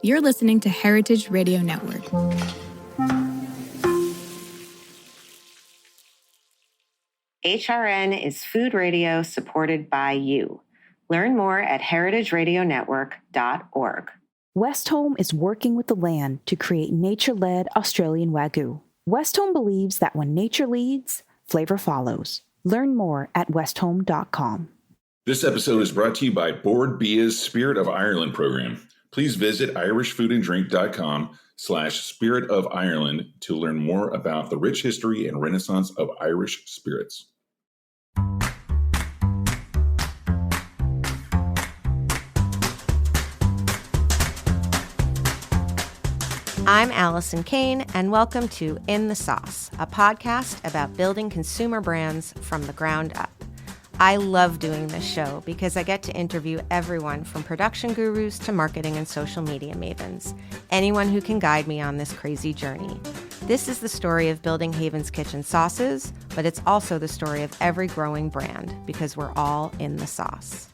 You're listening to Heritage Radio Network. HRN is food radio supported by you. Learn more at heritageradionetwork.org. Westholme is working with the land to create nature-led Australian Wagyu. Westholme believes that when nature leads, flavor follows. Learn more at westholme.com. This episode is brought to you by Board Bia's Spirit of Ireland program. Please visit irishfoodanddrink.com/Spirit of Ireland to learn more about the rich history and renaissance of Irish spirits. I'm Allison Kane, and welcome to In the Sauce, a podcast about building consumer brands from the ground up. I love doing this show because I get to interview everyone from production gurus to marketing and social media mavens, anyone who can guide me on this crazy journey. This is the story of building Haven's Kitchen sauces, but it's also the story of every growing brand because we're all in the sauce.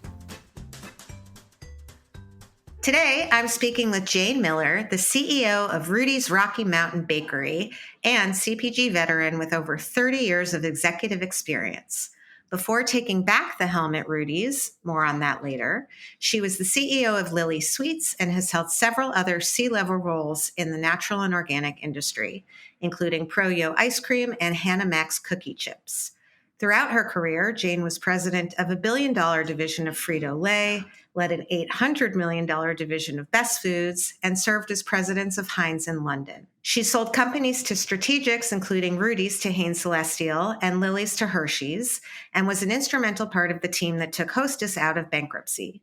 Today, I'm speaking with Jane Miller, the CEO of Rudy's Rocky Mountain Bakery and CPG veteran with over 30 years of executive experience. Before taking back the helm at Rudy's, more on that later, she was the CEO of Lily Sweets and has held several other C-level roles in the natural and organic industry, including Pro-Yo Ice Cream and Hannah Max Cookie Chips. Throughout her career, Jane was president of a billion-dollar division of Frito-Lay, led an $800 million division of Best Foods, and served as president of Heinz in London. She sold companies to strategics, including Rudy's to Hain Celestial and Lily's to Hershey's, and was an instrumental part of the team that took Hostess out of bankruptcy.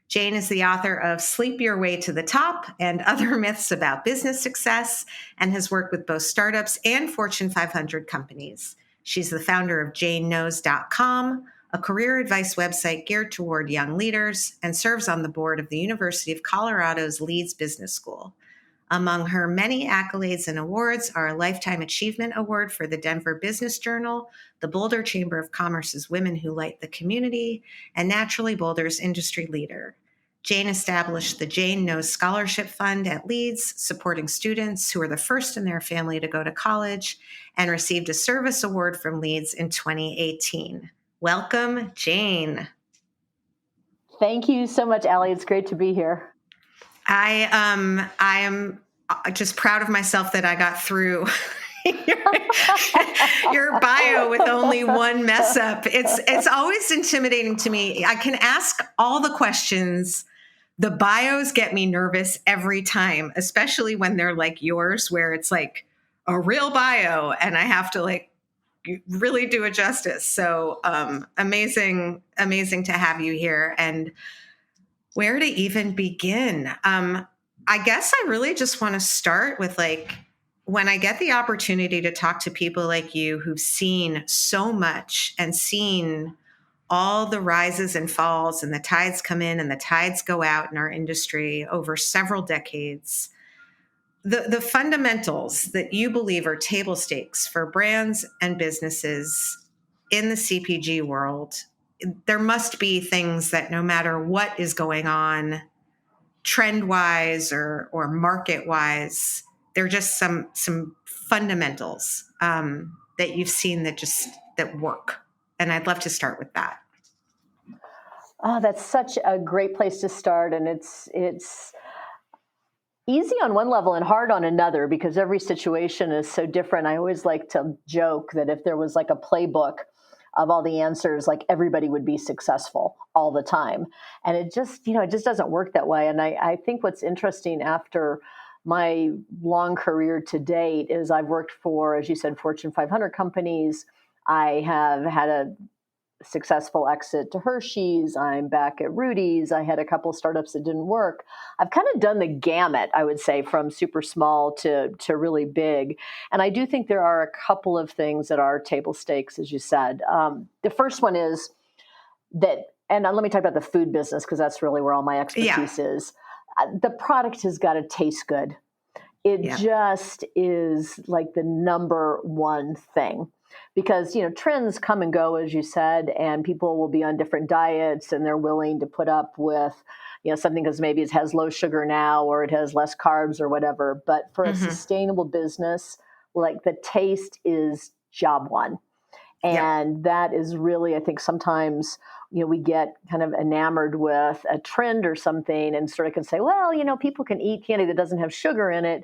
Jane is the author of Sleep Your Way to the Top and Other Myths About Business Success, and has worked with both startups and Fortune 500 companies. She's the founder of JaneKnows.com, a career advice website geared toward young leaders, and serves on the board of the University of Colorado's Leeds Business School. Among her many accolades and awards are a Lifetime Achievement Award for the Denver Business Journal, the Boulder Chamber of Commerce's Women Who Light the Community, and Naturally Boulder's Industry Leader. Jane established the Jane Knows Scholarship Fund at Leeds, supporting students who are the first in their family to go to college, and received a service award from Leeds in 2018. Welcome, Jane. Thank you so much, Allie. It's great to be here. I am just proud of myself that I got through your bio with only one mess up. It's always intimidating to me. I can ask all the questions. The bios get me nervous every time, especially when they're like yours, where it's like a real bio and I have to like really do it justice. So amazing to have you here. And where to even begin? I guess I really just want to start with like, when I get the opportunity to talk to people like you who've seen so much and seen all the rises and falls and the tides come in and the tides go out in our industry over several decades, the fundamentals that you believe are table stakes for brands and businesses in the CPG world, there must be things that no matter what is going on trend-wise or market-wise, there are just some fundamentals that you've seen that work. And I'd love to start with that. Oh, that's such a great place to start. And it's easy on one level and hard on another because every situation is so different. I always like to joke that if there was like a playbook of all the answers, like everybody would be successful all the time. And it just doesn't work that way. And I think what's interesting after my long career to date is I've worked for, as you said, Fortune 500 companies. I have had a successful exit to Hershey's. I'm back at Rudy's. I had a couple of startups that didn't work. I've kind of done the gamut, I would say, from super small to really big. And I do think there are a couple of things that are table stakes, as you said. The first one is that, and let me talk about the food business because that's really where all my expertise is. The product has got to taste good. It just is like the number one thing. Because, trends come and go, as you said, and people will be on different diets and they're willing to put up with, something because maybe it has low sugar now or it has less carbs or whatever. But for a Mm-hmm. sustainable business, like the taste is job one. And that is really, I think sometimes, we get kind of enamored with a trend or something and sort of can say, well, people can eat candy that doesn't have sugar in it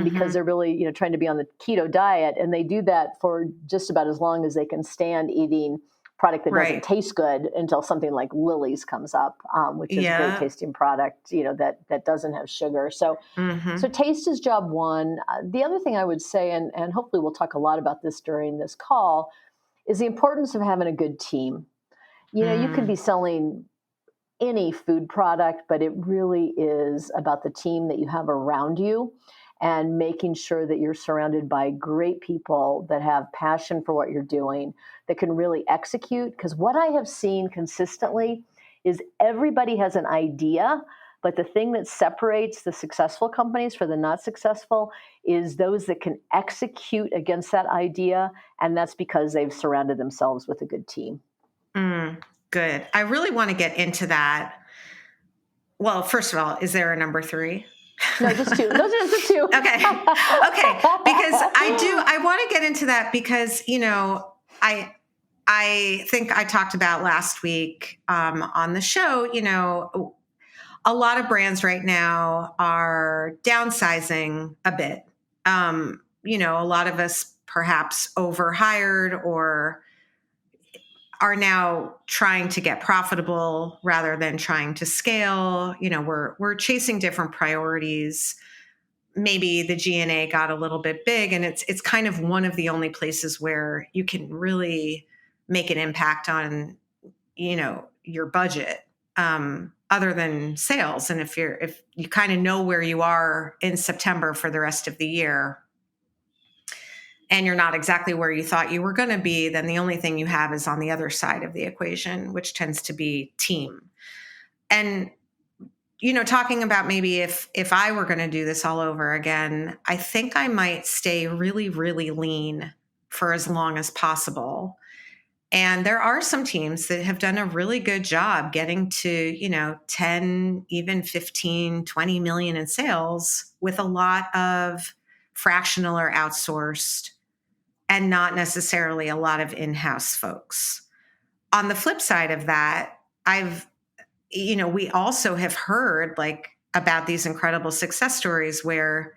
because they're really, trying to be on the keto diet. And they do that for just about as long as they can stand eating product that doesn't taste good until something like Lily's comes up, which is a great tasting product, that doesn't have sugar. So, so taste is job one. The other thing I would say, and hopefully we'll talk a lot about this during this call, is the importance of having a good team. You could be selling any food product, but it really is about the team that you have around you and making sure that you're surrounded by great people that have passion for what you're doing, that can really execute. Because what I have seen consistently is everybody has an idea, but the thing that separates the successful companies from the not successful is those that can execute against that idea. And that's because they've surrounded themselves with a good team. Good. I really want to get into that. Well, first of all, is there a number 3? No, just 2. Those are the 2. Okay. Because I want to get into that because, I think I talked about last week on the show, a lot of brands right now are downsizing a bit. A lot of us perhaps overhired or are now trying to get profitable rather than trying to scale. We're chasing different priorities. Maybe the G&A got a little bit big, and it's kind of one of the only places where you can really make an impact on, your budget, other than sales. And if you kind of know where you are in September for the rest of the year, and you're not exactly where you thought you were going to be, then the only thing you have is on the other side of the equation, which tends to be team. And, talking about maybe if I were going to do this all over again, I think I might stay really, really lean for as long as possible. And there are some teams that have done a really good job getting to, 10, even 15, 20 million in sales with a lot of fractional or outsourced and not necessarily a lot of in-house folks. On the flip side of that, we also have heard about these incredible success stories where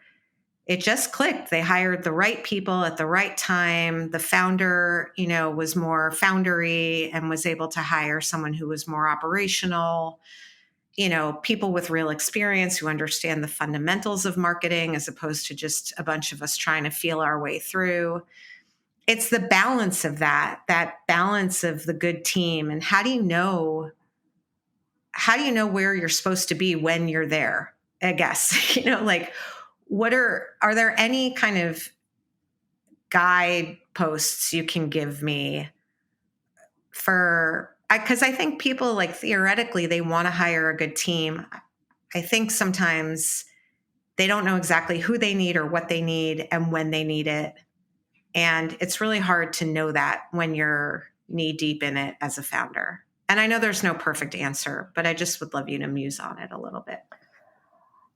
it just clicked. They hired the right people at the right time. The founder, was more foundery and was able to hire someone who was more operational, people with real experience who understand the fundamentals of marketing as opposed to just a bunch of us trying to feel our way through. It's the balance of that balance of the good team. And how do you know where you're supposed to be when you're there? I guess, are there any kind of guideposts you can give me because I think people theoretically, they want to hire a good team. I think sometimes they don't know exactly who they need or what they need and when they need it. And it's really hard to know that when you're knee deep in it as a founder. And I know there's no perfect answer, but I just would love you to muse on it a little bit.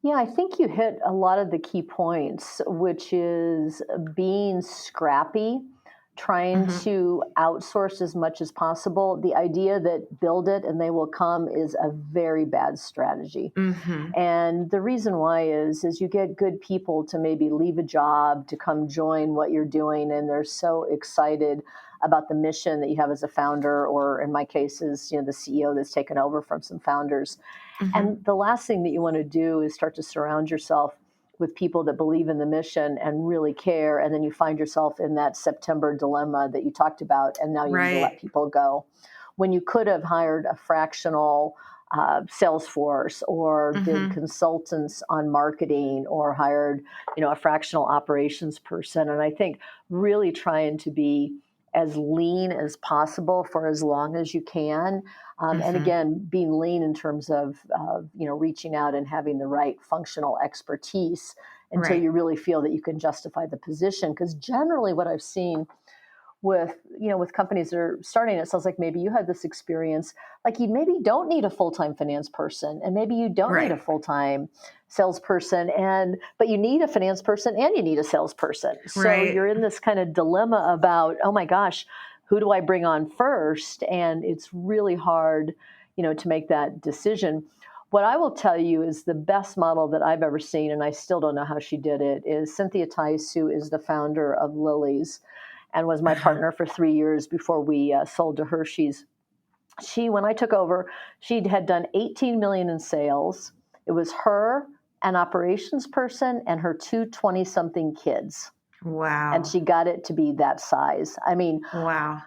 Yeah, I think you hit a lot of the key points, which is being scrappy, trying to outsource as much as possible. The idea that build it and they will come is a very bad strategy. And the reason why is you get good people to maybe leave a job to come join what you're doing, and they're so excited about the mission that you have as a founder, or in my case is, the CEO that's taken over from some founders. And the last thing that you want to do is start to surround yourself with people that believe in the mission and really care. And then you find yourself in that September dilemma that you talked about. And now you need to let people go. When you could have hired a fractional sales force or did consultants on marketing or hired, a fractional operations person. And I think really trying to be as lean as possible for as long as you can. And again, being lean in terms of, reaching out and having the right functional expertise until you really feel that you can justify the position. Because generally what I've seen with, with companies that are starting, it sounds like maybe you had this experience, like you maybe don't need a full-time finance person, and maybe you don't need a full-time salesperson, but you need a finance person and you need a salesperson. So you're in this kind of dilemma about, oh my gosh, who do I bring on first? And it's really hard, to make that decision. What I will tell you is the best model that I've ever seen, and I still don't know how she did it, is Cynthia Tice, who is the founder of Lily's and was my partner for 3 years before we sold to Hershey's. When I took over, she had done 18 million in sales. It was her, an operations person, and her two 20-something kids. Wow. And she got it to be that size. I mean, wow.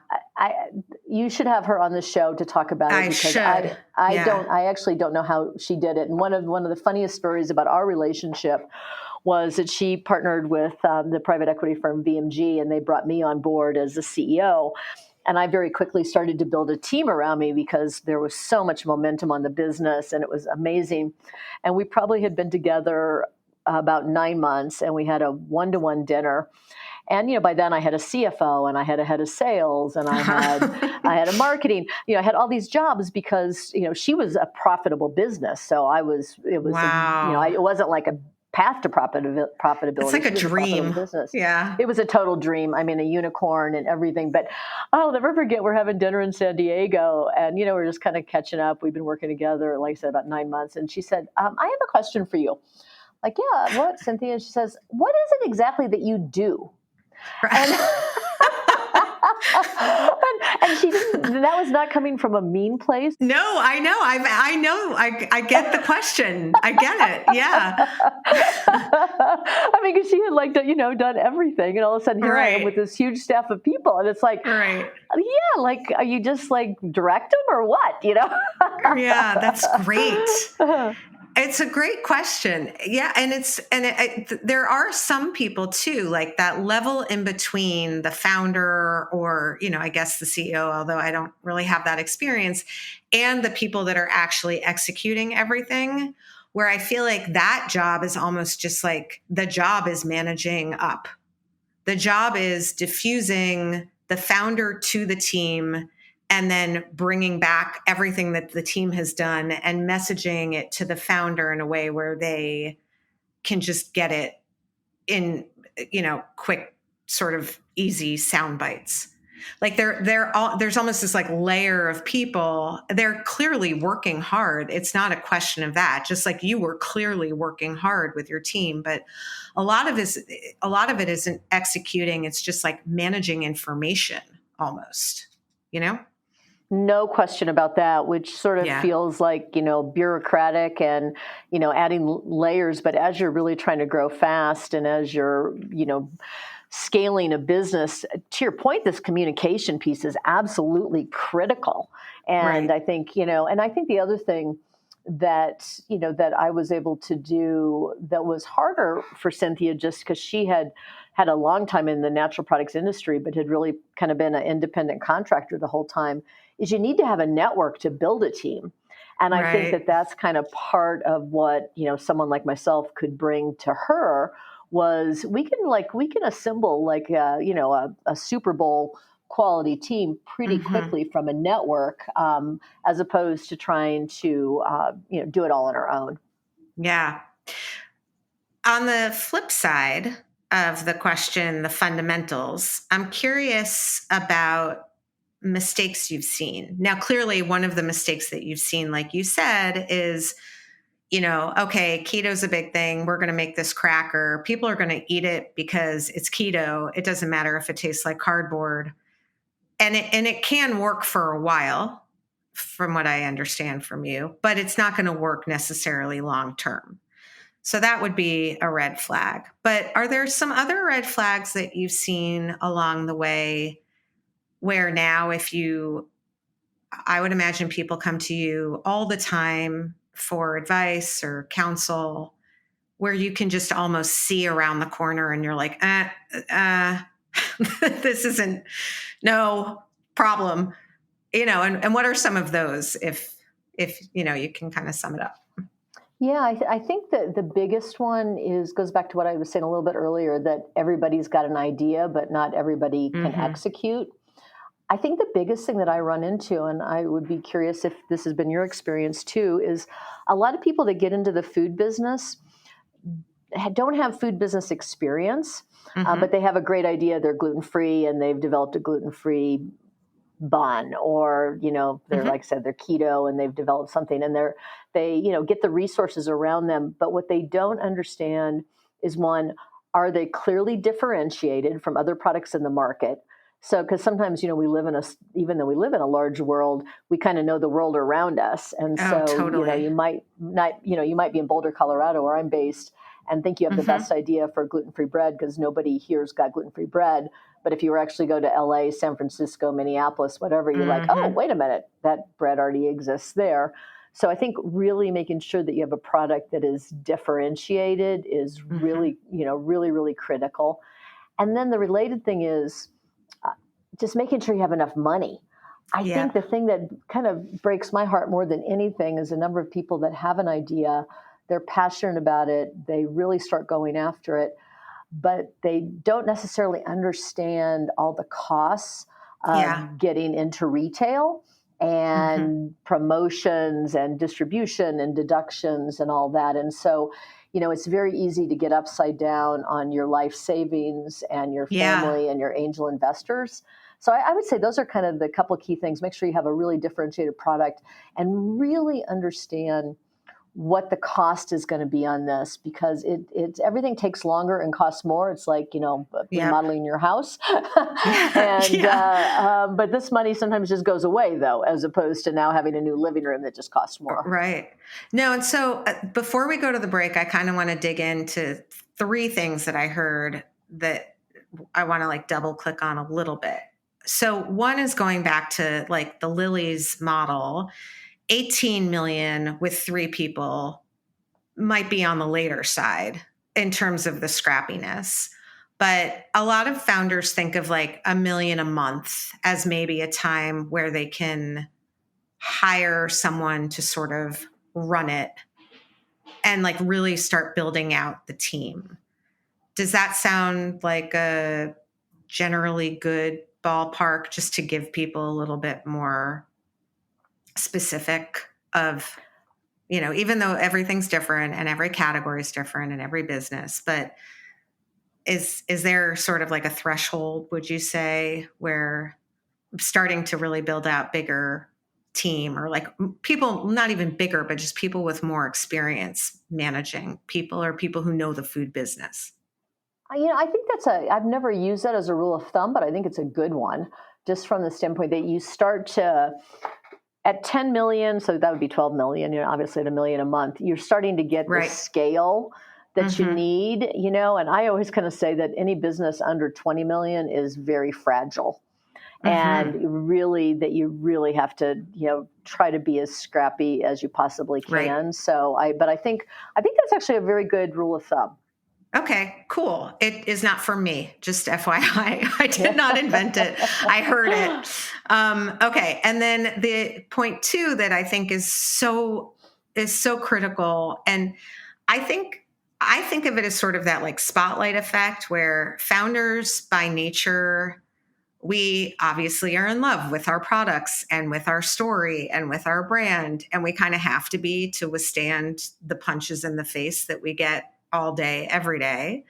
You should have her on the show to talk about it, because I actually don't know how she did it. And one of the funniest stories about our relationship was that she partnered with the private equity firm VMG, and they brought me on board as the CEO. And I very quickly started to build a team around me because there was so much momentum on the business, and it was amazing. And we probably had been together about 9 months, and we had a one-to-one dinner. And, by then I had a CFO, and I had a head of sales, and I had a marketing, I had all these jobs because, she was a profitable business. So it wasn't like a path to profitability. It's like a dream. Business. Yeah. It was a total dream. I mean, a unicorn and everything. But I'll never forget, we're having dinner in San Diego, and, we're just kind of catching up. We've been working together, like I said, about 9 months. And she said, I have a question for you. Like, yeah, what, Cynthia? And she says, what is it exactly that you do? And, and she didn't, that was not coming from a mean place. No, I know. I know. I get the question. I get it. Yeah. I mean, because she had done everything. And all of a sudden here I am with this huge staff of people. And it's like, yeah, like, are you just like direct them or what? Yeah, that's great. It's a great question. Yeah. And there are some people too, like that level in between the founder or, I guess the CEO, although I don't really have that experience, and the people that are actually executing everything, where I feel like that job is almost just like the job is managing up. The job is diffusing the founder to the team and then bringing back everything that the team has done and messaging it to the founder in a way where they can just get it in, quick, sort of easy sound bites. Like there's almost this like layer of people. They're clearly working hard. It's not a question of that. Just like you were clearly working hard with your team, but a lot of it isn't executing. It's just like managing information almost, No question about that, which sort of feels like, bureaucratic and, adding layers. But as you're really trying to grow fast and as you're, scaling a business, to your point, this communication piece is absolutely critical. And I think, and I think the other thing that, that I was able to do that was harder for Cynthia, just because she had a long time in the natural products industry, but had really kind of been an independent contractor the whole time, is you need to have a network to build a team. And I think that that's kind of part of what, someone like myself could bring to her was we can assemble like, a Super Bowl quality team pretty quickly from a network, as opposed to trying to, do it all on our own. Yeah. On the flip side of the question, the fundamentals, I'm curious about mistakes you've seen. Now, clearly one of the mistakes that you've seen, like you said, is, okay, keto's a big thing. We're going to make this cracker. People are going to eat it because it's keto. It doesn't matter if it tastes like cardboard. And it can work for a while, from what I understand from you, but it's not going to work necessarily long term. So that would be a red flag. But are there some other red flags that you've seen along the way where now I would imagine people come to you all the time for advice or counsel, where you can just almost see around the corner and you're like, this isn't no problem, and what are some of those if you can kind of sum it up? Yeah, I think that the biggest one goes back to what I was saying a little bit earlier, that everybody's got an idea, but not everybody can Mm-hmm. execute. I think the biggest thing that I run into, and I would be curious if this has been your experience too, is a lot of people that get into the food business don't have food business experience, but Mm-hmm. they have a great idea. They're gluten free and they've developed a gluten free bun, or they're, Mm-hmm. like I said, they're keto and they've developed something, and they get the resources around them. But what they don't understand is, one, are they clearly differentiated from other products in the market? So, because sometimes we live in even though we live in a large world, we kind of know the world around us, and Oh, so totally. you might not, you might be in Boulder, Colorado, where I'm based, and think you have the Mm-hmm. best idea for gluten-free bread because nobody here's got gluten-free bread. But if you actually go to LA, San Francisco, Minneapolis, whatever, you're like, oh, Mm-hmm. wait a minute, that bread already exists there. So I think really making sure that you have a product that is differentiated is Mm-hmm. really, really, really critical. And then the related thing is uh, just making sure you have enough money. I think Yeah. the thing that kind of breaks my heart more than anything is the number of people that have an idea, they're passionate about it, they really start going after it, but they don't necessarily understand all the costs Yeah. of getting into retail Mm-hmm. and promotions and distribution and deductions and all that. And so, it's very easy to get upside down on your life savings and your Yeah. family and your angel investors. So I would say those are kind of the couple of key things. Make sure you have a really differentiated product and really understand what the cost is going to be on this, because it's everything takes longer and costs more. It's like Yep. remodeling your house, Yeah. and Yeah. but this money sometimes just goes away though, as opposed to now having a new living room that just costs more. Right. No, and so before we go to the break, I kind of want to dig into three things that I heard that I want to like double click on a little bit. So one is going back to like the Lily's model, 18 million with three people might be on the later side in terms of the scrappiness. But a lot of founders think of like a million a month as maybe a time where they can hire someone to sort of run it and like really start building out the team. Does that sound like a generally good ballpark, just to give people a little bit more specific of, even though everything's different and every category is different and every business, but is there sort of like a threshold, would you say, where starting to really build out bigger team, or like people not even bigger, but just people with more experience managing people, or people who know the food business? I think I've never used that as a rule of thumb, but I think it's a good one, just from the standpoint that you start to at 10 million, so that would be 12 million, obviously at a million a month, you're starting to get the Right. scale that you Mm-hmm. need, and I always kind of say that any business under 20 million is very fragile. Mm-hmm. And really, that you really have to, try to be as scrappy as you possibly Right. can. But I think that's actually a very good rule of thumb. Okay, cool. It is not for me, just FYI. I did not invent it. I heard it. Okay, and then the point two that I think is so critical, and I think I think of it as sort of that like spotlight effect, where founders by nature, we obviously are in love with our products and with our story and with our brand, and we kind of have to be to withstand the punches in the face that we get all day every day.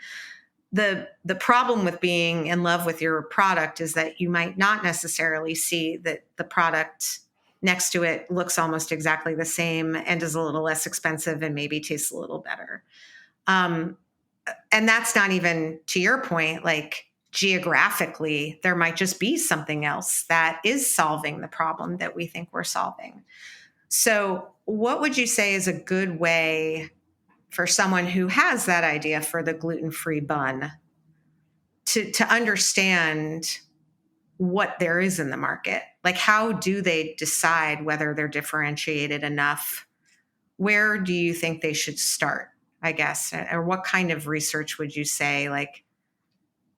The problem with being in love with your product is that you might not necessarily see that the product next to it looks almost exactly the same and is a little less expensive and maybe tastes a little better. um, and that's not even, to your point, like geographically there might just be something else that is solving the problem that we think we're solving. So what would you say is a good way for someone who has that idea for the gluten-free bun to understand what there is in the market? Like, how do they decide whether they're differentiated enough? Where do you think they should start, I guess? Or what kind of research would you say, like,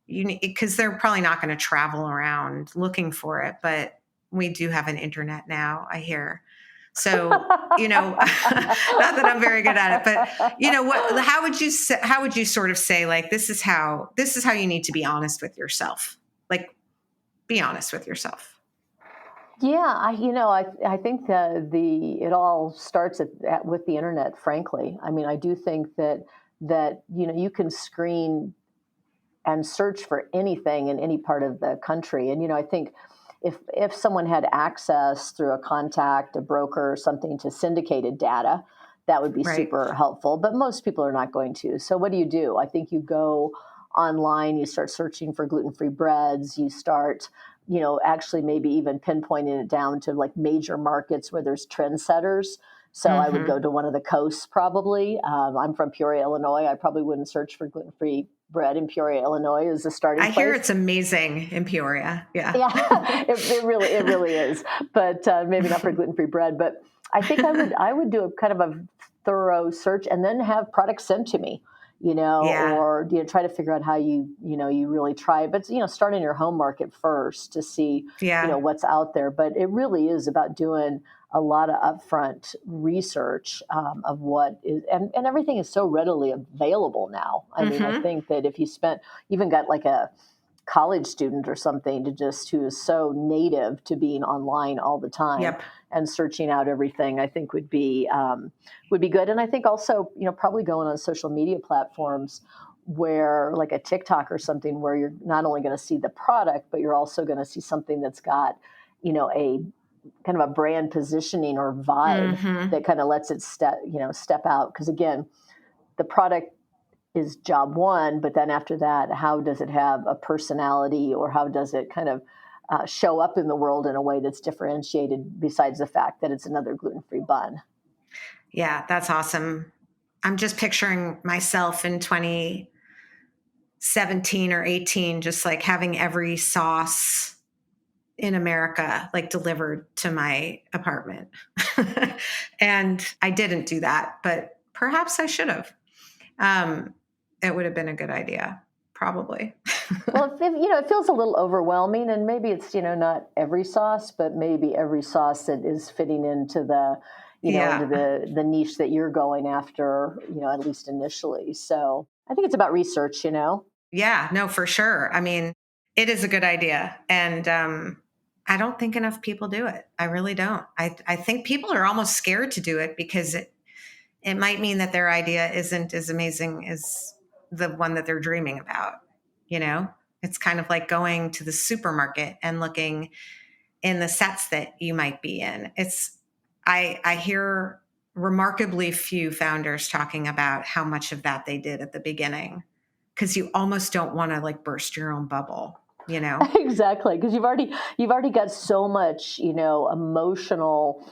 you need, because they're probably not going to travel around looking for it, but we do have an internet now, I hear. So, not that I'm very good at it, but how would you sort of say, like, this is how you need to be honest with yourself? Like, be honest with yourself. Yeah, I think that it all starts with the internet, frankly. I mean, I do think that you can screen and search for anything in any part of the country. And, I think if someone had access through a contact, a broker or something to syndicated data, that would be super helpful. But most people are not going to. So what do? I think you go online, you start searching for gluten-free breads, you start, actually maybe even pinpointing it down to like major markets where there's trendsetters. So I would go to one of the coasts probably. I'm from Peoria, Illinois. I probably wouldn't search for gluten-free bread in Peoria, Illinois as a starting place. I hear it's amazing in Peoria. Yeah. Yeah, it really is. But maybe not for gluten-free bread. But I think I would do a kind of a thorough search and then have products sent to me, or try to figure out how you really try it. But, start in your home market first to see, what's out there. But it really is about doing a lot of upfront research of what is, and everything is so readily available now. I mean, I think that if you even got like a college student or something who is so native to being online all the time and searching out everything, I think would be good. And I think also, probably going on social media platforms where like a TikTok or something where you're not only going to see the product, but you're also going to see something that's got, a kind of a brand positioning or vibe that kind of lets it step out. Because again, the product is job one, but then after that, how does it have a personality, or how does it kind of show up in the world in a way that's differentiated besides the fact that it's another gluten-free bun? Yeah, that's awesome. I'm just picturing myself in 2017 or 18, just like having every sauce in America, like delivered to my apartment. And I didn't do that, but perhaps I should have. It would have been a good idea, probably. Well, it feels a little overwhelming, and maybe it's, not every sauce, but maybe every sauce that is fitting into the, into the niche that you're going after, at least initially. So I think it's about research, Yeah, no, for sure. I mean, it is a good idea. And, I don't think enough people do it. I really don't. I think people are almost scared to do it because it might mean that their idea isn't as amazing as the one that they're dreaming about. It's kind of like going to the supermarket and looking in the sets that you might be in. I hear remarkably few founders talking about how much of that they did at the beginning, because you almost don't want to like burst your own bubble. Exactly, because you've already got so much, emotional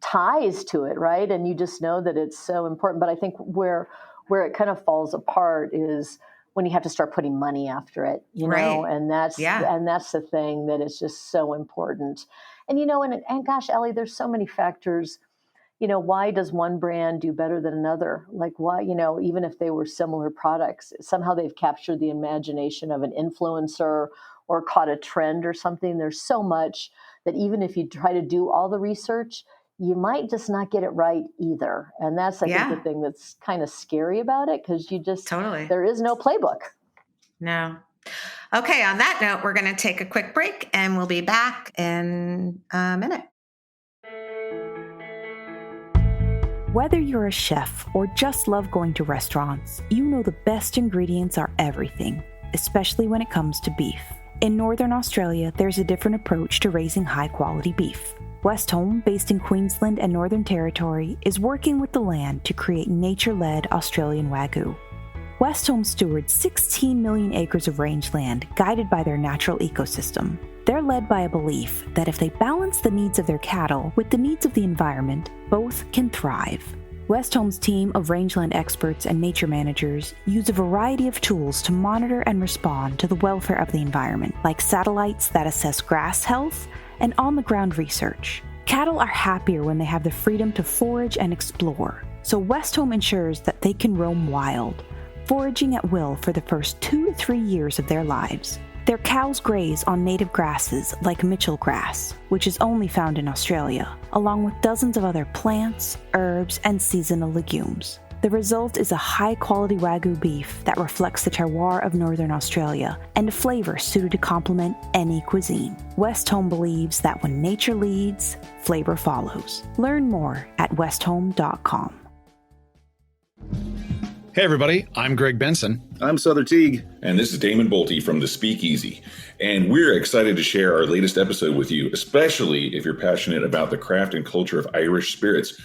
ties to it, right? And you just know that it's so important. But I think where it kind of falls apart is when you have to start putting money after it, know, and that's the thing that is just so important. And and gosh, Ellie, there's so many factors. Why does one brand do better than another? Like why, even if they were similar products, somehow they've captured the imagination of an influencer or caught a trend or something. There's so much that even if you try to do all the research, you might just not get it right either. And that's, I think, the thing that's kind of scary about it, because you just, there is no playbook. No. Okay. On that note, we're going to take a quick break and we'll be back in a minute. Whether you're a chef or just love going to restaurants, you know the best ingredients are everything, especially when it comes to beef. In Northern Australia, there's a different approach to raising high-quality beef. Westholme, based in Queensland and Northern Territory, is working with the land to create nature-led Australian Wagyu. Westholme stewards 16 million acres of rangeland guided by their natural ecosystem. They're led by a belief that if they balance the needs of their cattle with the needs of the environment, both can thrive. Westholme's team of rangeland experts and nature managers use a variety of tools to monitor and respond to the welfare of the environment, like satellites that assess grass health and on-the-ground research. Cattle are happier when they have the freedom to forage and explore, so Westholme ensures that they can roam wild, foraging at will for the first 2 to 3 years of their lives. Their cows graze on native grasses like Mitchell grass, which is only found in Australia, along with dozens of other plants, herbs, and seasonal legumes. The result is a high-quality Wagyu beef that reflects the terroir of Northern Australia and a flavor suited to complement any cuisine. Westholme believes that when nature leads, flavor follows. Learn more at westhome.com. Hey everybody, I'm Greg Benson. I'm Souther Teague. And this is Damon Bolte from The Speakeasy. And we're excited to share our latest episode with you, especially if you're passionate about the craft and culture of Irish spirits.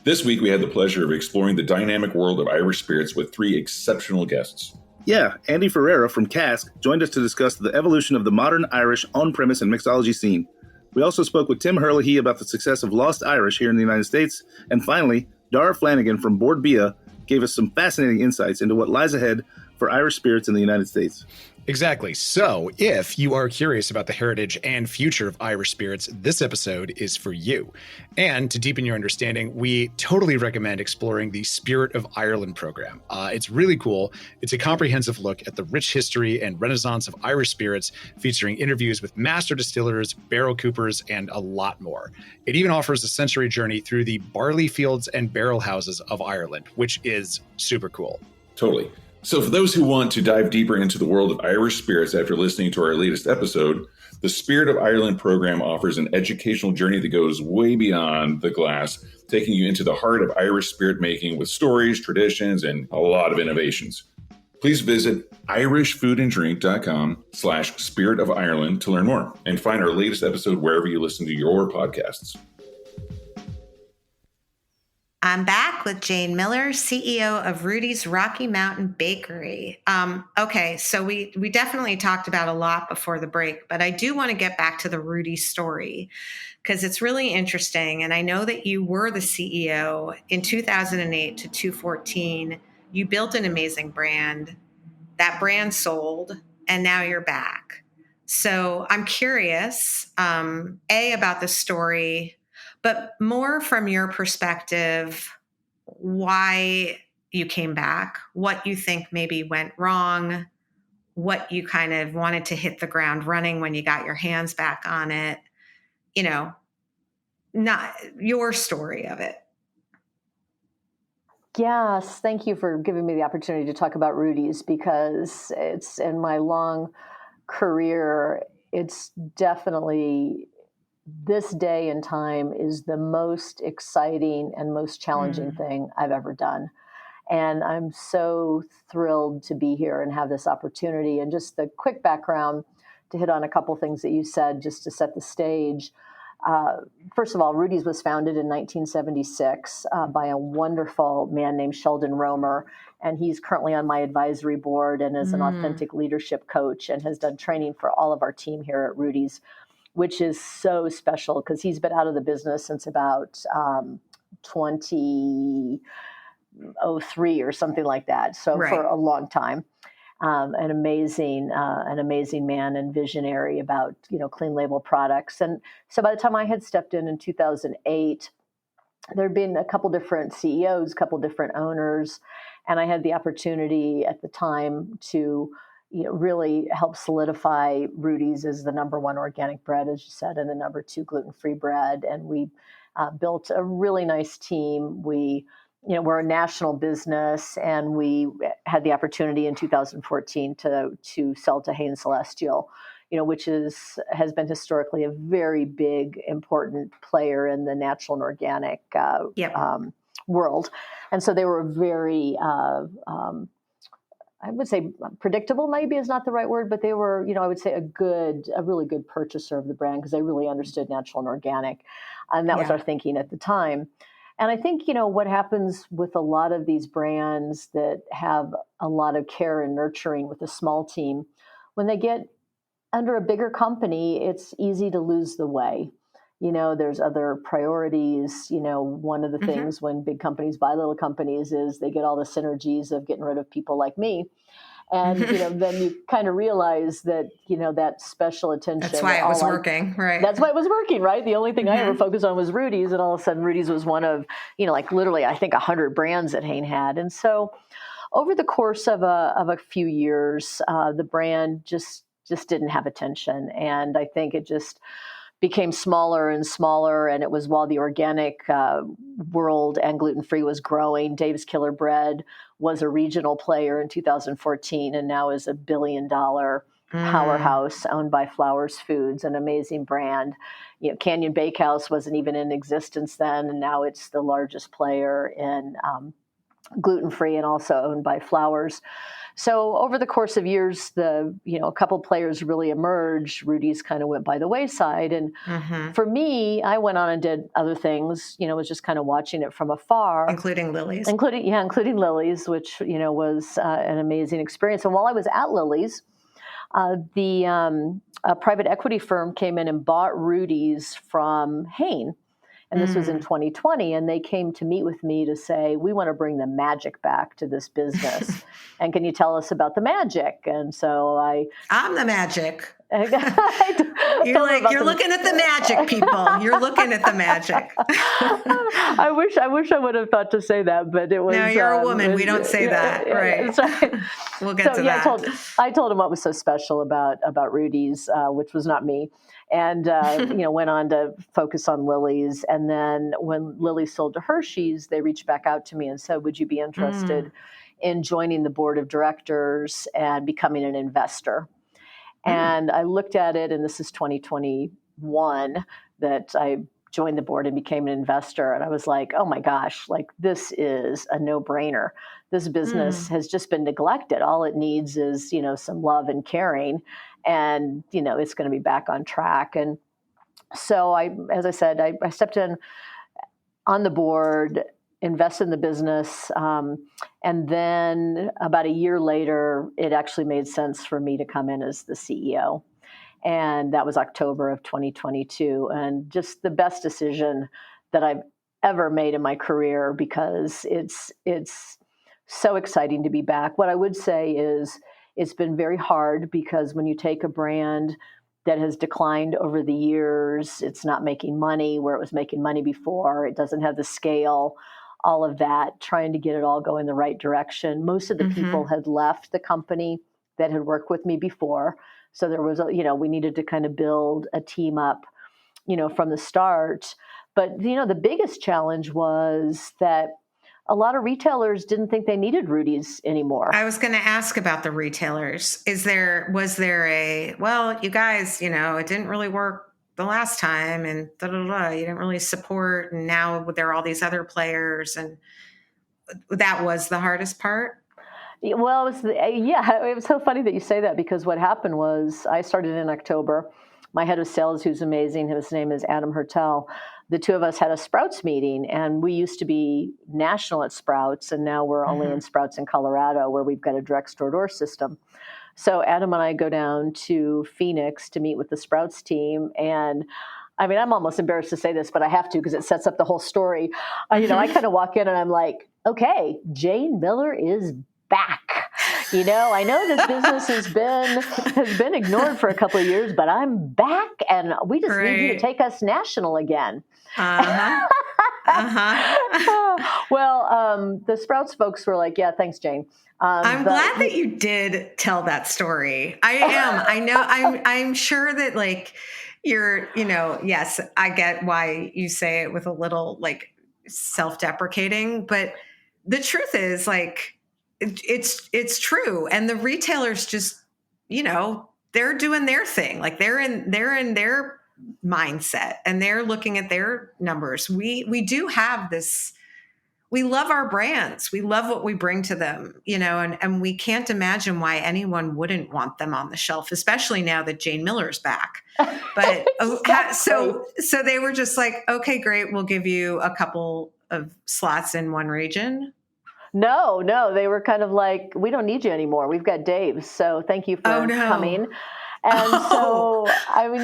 This week, we had the pleasure of exploring the dynamic world of Irish spirits with three exceptional guests. Yeah, Andy Ferreira from Cask joined us to discuss the evolution of the modern Irish on-premise and mixology scene. We also spoke with Tim Herlihy about the success of Lost Irish here in the United States. And finally, Dara Flanagan from Bord Bia gave us some fascinating insights into what lies ahead for Irish spirits in the United States. Exactly. So if you are curious about the heritage and future of Irish spirits, this episode is for you. And to deepen your understanding, we totally recommend exploring the Spirit of Ireland program. It's really cool. It's a comprehensive look at the rich history and renaissance of Irish spirits, featuring interviews with master distillers, barrel coopers, and a lot more. It even offers a sensory journey through the barley fields and barrel houses of Ireland, which is super cool. Totally. So for those who want to dive deeper into the world of Irish spirits after listening to our latest episode, the Spirit of Ireland program offers an educational journey that goes way beyond the glass, taking you into the heart of Irish spirit making with stories, traditions, and a lot of innovations. Please visit irishfoodanddrink.com/Spirit of Ireland to learn more and find our latest episode wherever you listen to your podcasts. I'm back with Jane Miller, CEO of Rudy's Rocky Mountain Bakery. Okay, so we definitely talked about a lot before the break, but I do want to get back to the Rudy story because it's really interesting. And I know that you were the CEO in 2008 to 2014. You built an amazing brand. That brand sold, and now you're back. So I'm curious, about the story, but more from your perspective, why you came back, what you think maybe went wrong, what you kind of wanted to hit the ground running when you got your hands back on it, not your story of it. Yes, thank you for giving me the opportunity to talk about Rudy's, because it's in my long career, it's definitely this day and time is the most exciting and most challenging thing I've ever done. And I'm so thrilled to be here and have this opportunity. And just the quick background to hit on a couple things that you said, just to set the stage. First of all, Rudy's was founded in 1976 by a wonderful man named Sheldon Romer. And he's currently on my advisory board and is an authentic leadership coach and has done training for all of our team here at Rudy's, which is so special because he's been out of the business since about 2003 or something like that. So for a long time. An amazing man and visionary about, clean label products. And so by the time I had stepped in 2008, there'd been a couple different CEOs, a couple different owners, and I had the opportunity at the time to really help solidify Rudy's as the number one organic bread, as you said, and the number two gluten-free bread. And we built a really nice team. We're a national business, and we had the opportunity in 2014 to sell to Hain Celestial, which has been historically a very big, important player in the natural and organic world. And so they were very, I would say predictable maybe is not the right word, but they were, I would say a really good purchaser of the brand because they really understood natural and organic. And that was our thinking at the time. And I think, what happens with a lot of these brands that have a lot of care and nurturing with a small team, when they get under a bigger company, it's easy to lose the way. There's other priorities. One of the things when big companies buy little companies is they get all the synergies of getting rid of people like me. And, then you kind of realize that, that special attention. That's why it was working, right? That's why it was working, right? The only thing I ever focused on was Rudy's. And all of a sudden, Rudy's was one of, literally, I think 100 brands that Hain had. And so over the course of a few years, the brand just just didn't have attention. And I think it just became smaller and smaller. And it was while the organic world and gluten-free was growing. Dave's Killer Bread was a regional player in 2014 and now is $1 billion powerhouse owned by Flowers Foods, an amazing brand. Canyon Bakehouse wasn't even in existence then, and now it's the largest player in gluten-free and also owned by Flowers. So over the course of years, a couple players really emerged. Rudy's kind of went by the wayside. And for me, I went on and did other things, was just kind of watching it from afar. Including Lily's. Including Lily's, which, was an amazing experience. And while I was at Lily's, the private equity firm came in and bought Rudy's from Hain. And this was in 2020. And they came to meet with me to say, we want to bring the magic back to this business. And can you tell us about the magic? And so I'm the magic. You're looking at the magic, people. You're looking at the magic. I wish I would have thought to say that, but it was. No, you're a woman. We don't say that, right? Right. We'll get to that. I told him what was so special about Rudy's, which was not me, and went on to focus on Lily's. And then when Lily sold to Hershey's, they reached back out to me and said, "Would you be interested in joining the board of directors and becoming an investor?" And I looked at it, and this is 2021 that I joined the board and became an investor. And I was like, oh my gosh, like this is a no-brainer. This business has just been neglected. All it needs is, some love and caring, and, it's going to be back on track. And so as I said, I stepped in on the board, invest in the business. And then about a year later, it actually made sense for me to come in as the CEO. And that was October of 2022. And just the best decision that I've ever made in my career, because it's so exciting to be back. What I would say is it's been very hard, because when you take a brand that has declined over the years, it's not making money where it was making money before, it doesn't have the scale, all of that, trying to get it all go in the right direction. Most of the people had left the company that had worked with me before. So there was, we needed to kind of build a team up, from the start. But, the biggest challenge was that a lot of retailers didn't think they needed Rudy's anymore. I was going to ask about the retailers. Was there well, you guys, it didn't really work the last time, and you didn't really support, and now there are all these other players, and that was the hardest part? Well, it was so funny that you say that, because what happened was I started in October. My head of sales, who's amazing, his name is Adam Hertel. The two of us had a Sprouts meeting, and we used to be national at Sprouts, and now we're only in Sprouts in Colorado, where we've got a direct store door system. So Adam and I go down to Phoenix to meet with the Sprouts team. And I mean, I'm almost embarrassed to say this, but I have to, because it sets up the whole story. I kind of walk in and I'm like, okay, Jane Miller is back. I know this business has been ignored for a couple of years, but I'm back, and we just need you to take us national again. Well, the Sprouts folks were like, yeah, thanks, Jane. I'm glad that you did tell that story. I am. I know. I'm sure that you're, yes, I get why you say it with a little self-deprecating, but the truth is it's true. And the retailers just, they're doing their thing. They're in their mindset, and they're looking at their numbers. We do have this. We love our brands. We love what we bring to them, and we can't imagine why anyone wouldn't want them on the shelf, especially now that Jane Miller's back. But so they were just like, okay, great. We'll give you a couple of slots in one region. No, they were kind of like, we don't need you anymore. We've got Dave. So thank you for coming. And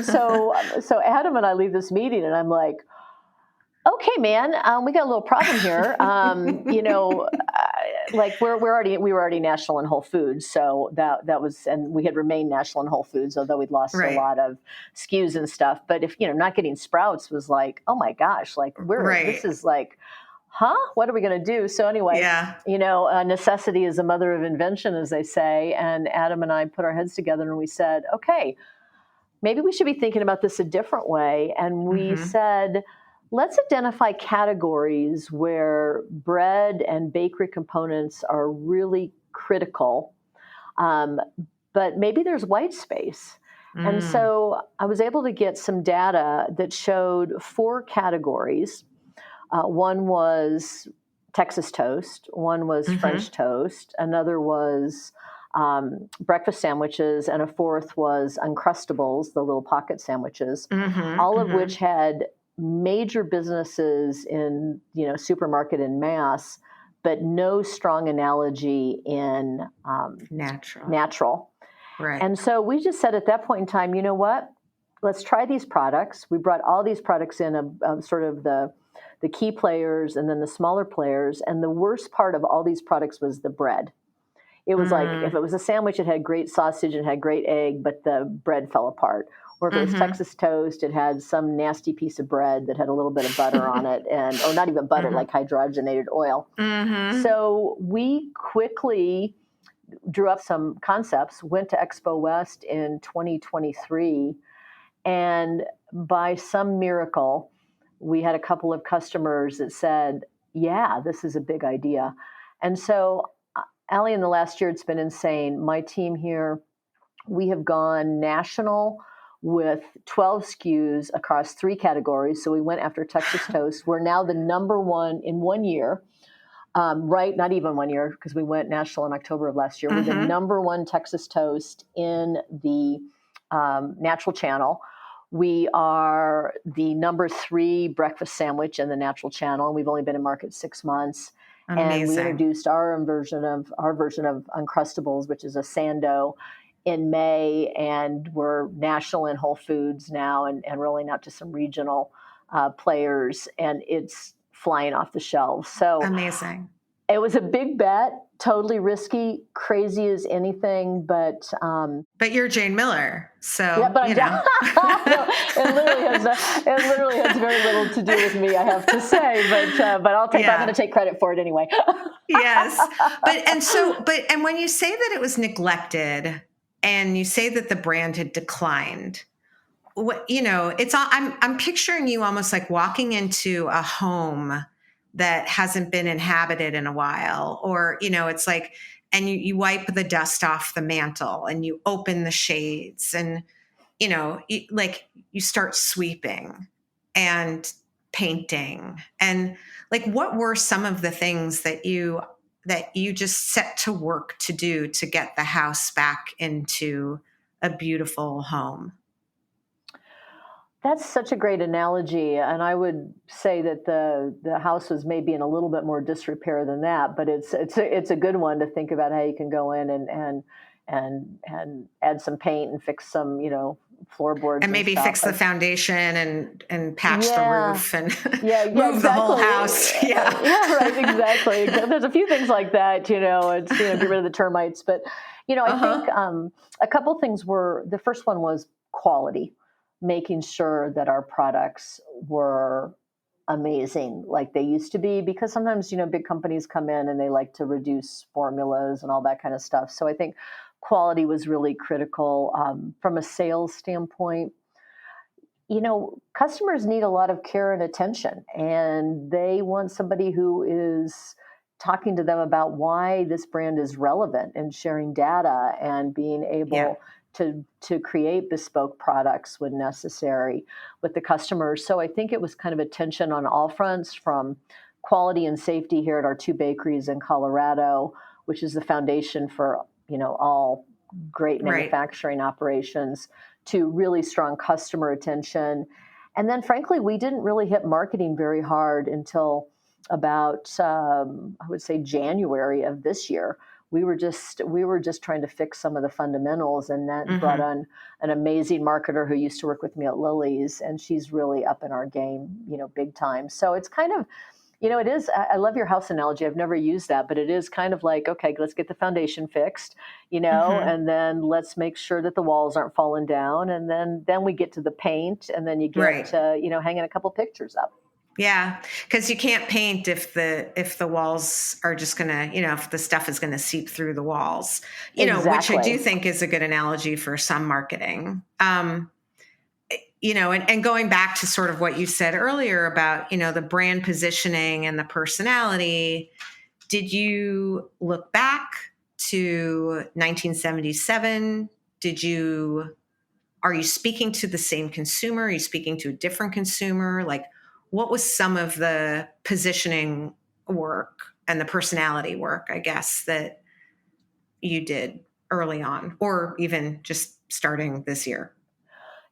so Adam and I leave this meeting, and I'm like, okay, man, we got a little problem here. We were already national in Whole Foods. So that was, and we had remained national in Whole Foods, although we'd lost a lot of SKUs and stuff. But if, not getting Sprouts was like, oh my gosh, this is what are we going to do? So anyway, necessity is the mother of invention, as they say. And Adam and I put our heads together and we said, okay, maybe we should be thinking about this a different way. And we said, let's identify categories where bread and bakery components are really critical, but maybe there's white space. And so I was able to get some data that showed 4 categories. One was Texas toast, one was French toast, another was breakfast sandwiches, and a fourth was Uncrustables, the little pocket sandwiches, all of which had major businesses in, supermarket and mass, but no strong analogy in natural. Right. And so we just said at that point in time, you know what? Let's try these products. We brought all these products in of sort of the key players and then the smaller players. And the worst part of all these products was the bread. It was like, if it was a sandwich, it had great sausage, it had great egg, but the bread fell apart. Or if it was Texas toast, it had some nasty piece of bread that had a little bit of butter on it, or not even butter, like hydrogenated oil. So we quickly drew up some concepts, went to Expo West in 2023, and by some miracle, we had a couple of customers that said, yeah, this is a big idea. And so Allie, in the last year, it's been insane. My team here, we have gone national with 12 SKUs across 3 categories. So we went after Texas toast. We're now the number one in 1 year, right? Not even 1 year, because we went national in October of last year. We're the number 1 Texas toast in the natural channel. We are the number 3 breakfast sandwich in the natural channel, and we've only been in market 6 months. Amazing. And we introduced our version of Uncrustables, which is a sando, in May, and we're national in Whole Foods now, and rolling out to some regional players, and it's flying off the shelves. So amazing. It was a big bet, totally risky, crazy as anything, but you're Jane Miller, so yeah, but no, it literally has very little to do with me, I have to say. But I'm going to take credit for it anyway. Yes, and when you say that it was neglected, and you say that the brand had declined, I'm picturing you almost like walking into a home that hasn't been inhabited in a while, or, it's like, and you wipe the dust off the mantle and you open the shades and, you start sweeping and painting. And like, what were some of the things that you just set to work to do to get the house back into a beautiful home? That's such a great analogy, and I would say that the house was maybe in a little bit more disrepair than that, but it's a good one to think about how you can go in and add some paint and fix some floorboards and maybe fix the foundation and patch the roof and move the whole house. Yeah, right, exactly. There's a few things like that. It's get rid of the termites, but I think a couple things were. The first one was quality. Making sure that our products were amazing like they used to be, because sometimes, big companies come in and they like to reduce formulas and all that kind of stuff. So I think quality was really critical. From a sales standpoint, customers need a lot of care and attention, and they want somebody who is talking to them about why this brand is relevant and sharing data and being able to create bespoke products when necessary with the customers. So I think it was kind of a tension on all fronts, from quality and safety here at our 2 bakeries in Colorado, which is the foundation for, all great manufacturing operations, to really strong customer attention. And then frankly, we didn't really hit marketing very hard until about, I would say, January of this year. We were just trying to fix some of the fundamentals, and that brought on an amazing marketer who used to work with me at Lily's, and she's really up in our game, big time. So it's kind of, it is. I love your house analogy. I've never used that, but it is kind of like, okay, let's get the foundation fixed, and then let's make sure that the walls aren't falling down, and then we get to the paint, and then you get to hanging a couple pictures up. Yeah, because you can't paint if the walls are just gonna, if the stuff is gonna seep through the walls, which I do Exactly. think is a good analogy for some marketing. And going back to sort of what you said earlier about, the brand positioning and the personality, did you look back to 1977? Are you speaking to the same consumer? Are you speaking to a different consumer? Like, what was some of the positioning work and the personality work, I guess, that you did early on, or even just starting this year?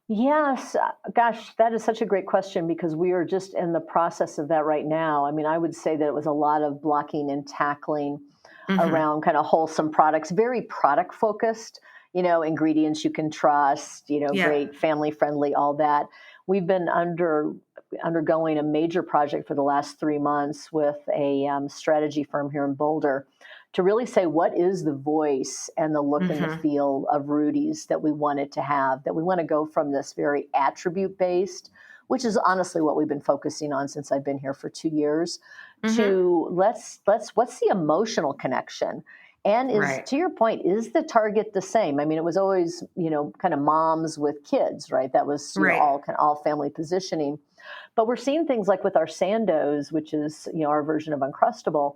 Yes, gosh, that is such a great question because we are just in the process of that right now. I mean, I would say that it was a lot of blocking and tackling Mm-hmm. around kind of wholesome products, very product focused, ingredients you can trust, Yeah. great family friendly, all that. We've been undergoing a major project for the last 3 months with a strategy firm here in Boulder to really say what is the voice and the look and the Mm-hmm. feel of Rudy's that we want it to have, that we want to go from this very attribute based, which is honestly what we've been focusing on since I've been here for 2 years, Mm-hmm. to let's what's the emotional connection, and is, Right. to your point, is the target the same? I mean, it was always kind of moms with kids, right? That was Right. all family positioning. But we're seeing things like with our Sandos, which is our version of Uncrustable,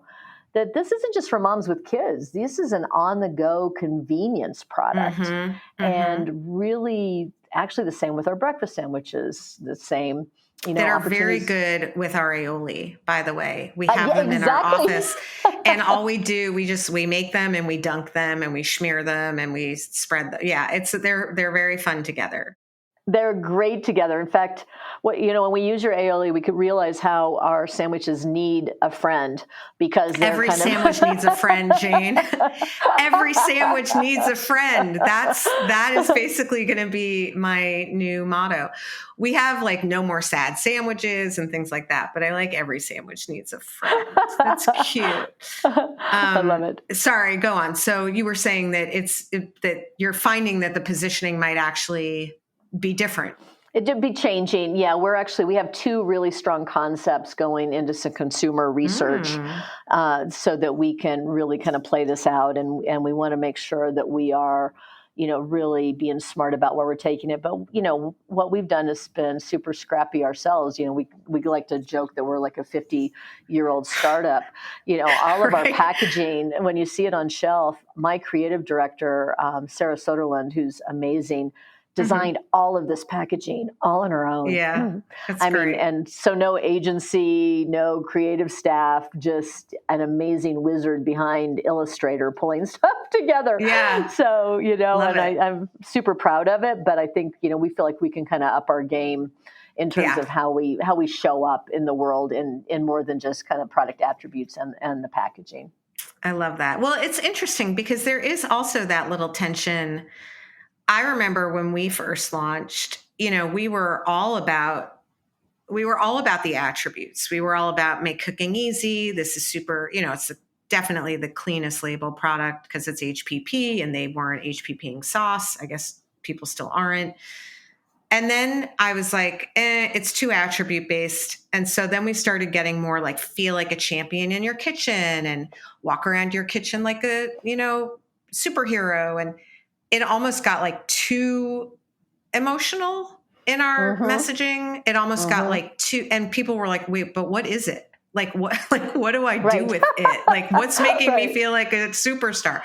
that this isn't just for moms with kids. This is an on-the-go convenience product, Mm-hmm. Mm-hmm. and really, actually, the same with our breakfast sandwiches. The same, that are very opportunities. good with our aioli, by the way. We have Yeah, them in our exactly. office, and all we do, we make them and we dunk them and we smear them and we spread them. Yeah, they're very fun together. They're great together. In fact, when we use your aioli, we could realize how our sandwiches need a friend because they're Every kind sandwich of needs a friend, Jane. Every sandwich needs a friend. That is basically going to be my new motto. We have like no more sad sandwiches and things like that, but I like every sandwich needs a friend. That's cute. I love it. Sorry, go on. So you were saying that that you're finding that the positioning might actually be different. It did be changing. Yeah, we have two really strong concepts going into some consumer research, so that we can really kind of play this out, and we want to make sure that we are, really being smart about where we're taking it. But what we've done has been super scrappy ourselves. We like to joke that we're like a 50-year-old startup. All of our Right. packaging, when you see it on shelf, my creative director, Sarah Soderlund, who's amazing, designed all of this packaging all on her own. Yeah, that's I great. mean, and so no agency, no creative staff, just an amazing wizard behind Illustrator pulling stuff together. Yeah. So, Love and it. I'm super proud of it, but I think, we feel like we can kind of up our game in terms Yeah. of how we show up in the world in more than just kind of product attributes and the packaging. I love that. Well, it's interesting because there is also that little tension. I remember when we first launched, we were all about the attributes. We were all about make cooking easy. This is super, it's definitely the cleanest label product because it's HPP, and they weren't HPPing sauce. I guess people still aren't. And then I was like, it's too attribute based. And so then we started getting more like feel like a champion in your kitchen and walk around your kitchen like a, superhero. And it almost got like too emotional in our messaging. It almost got like too, and people were like, wait, but what is it? Like what do I do Right. with it? Like what's making me Right. feel like a superstar?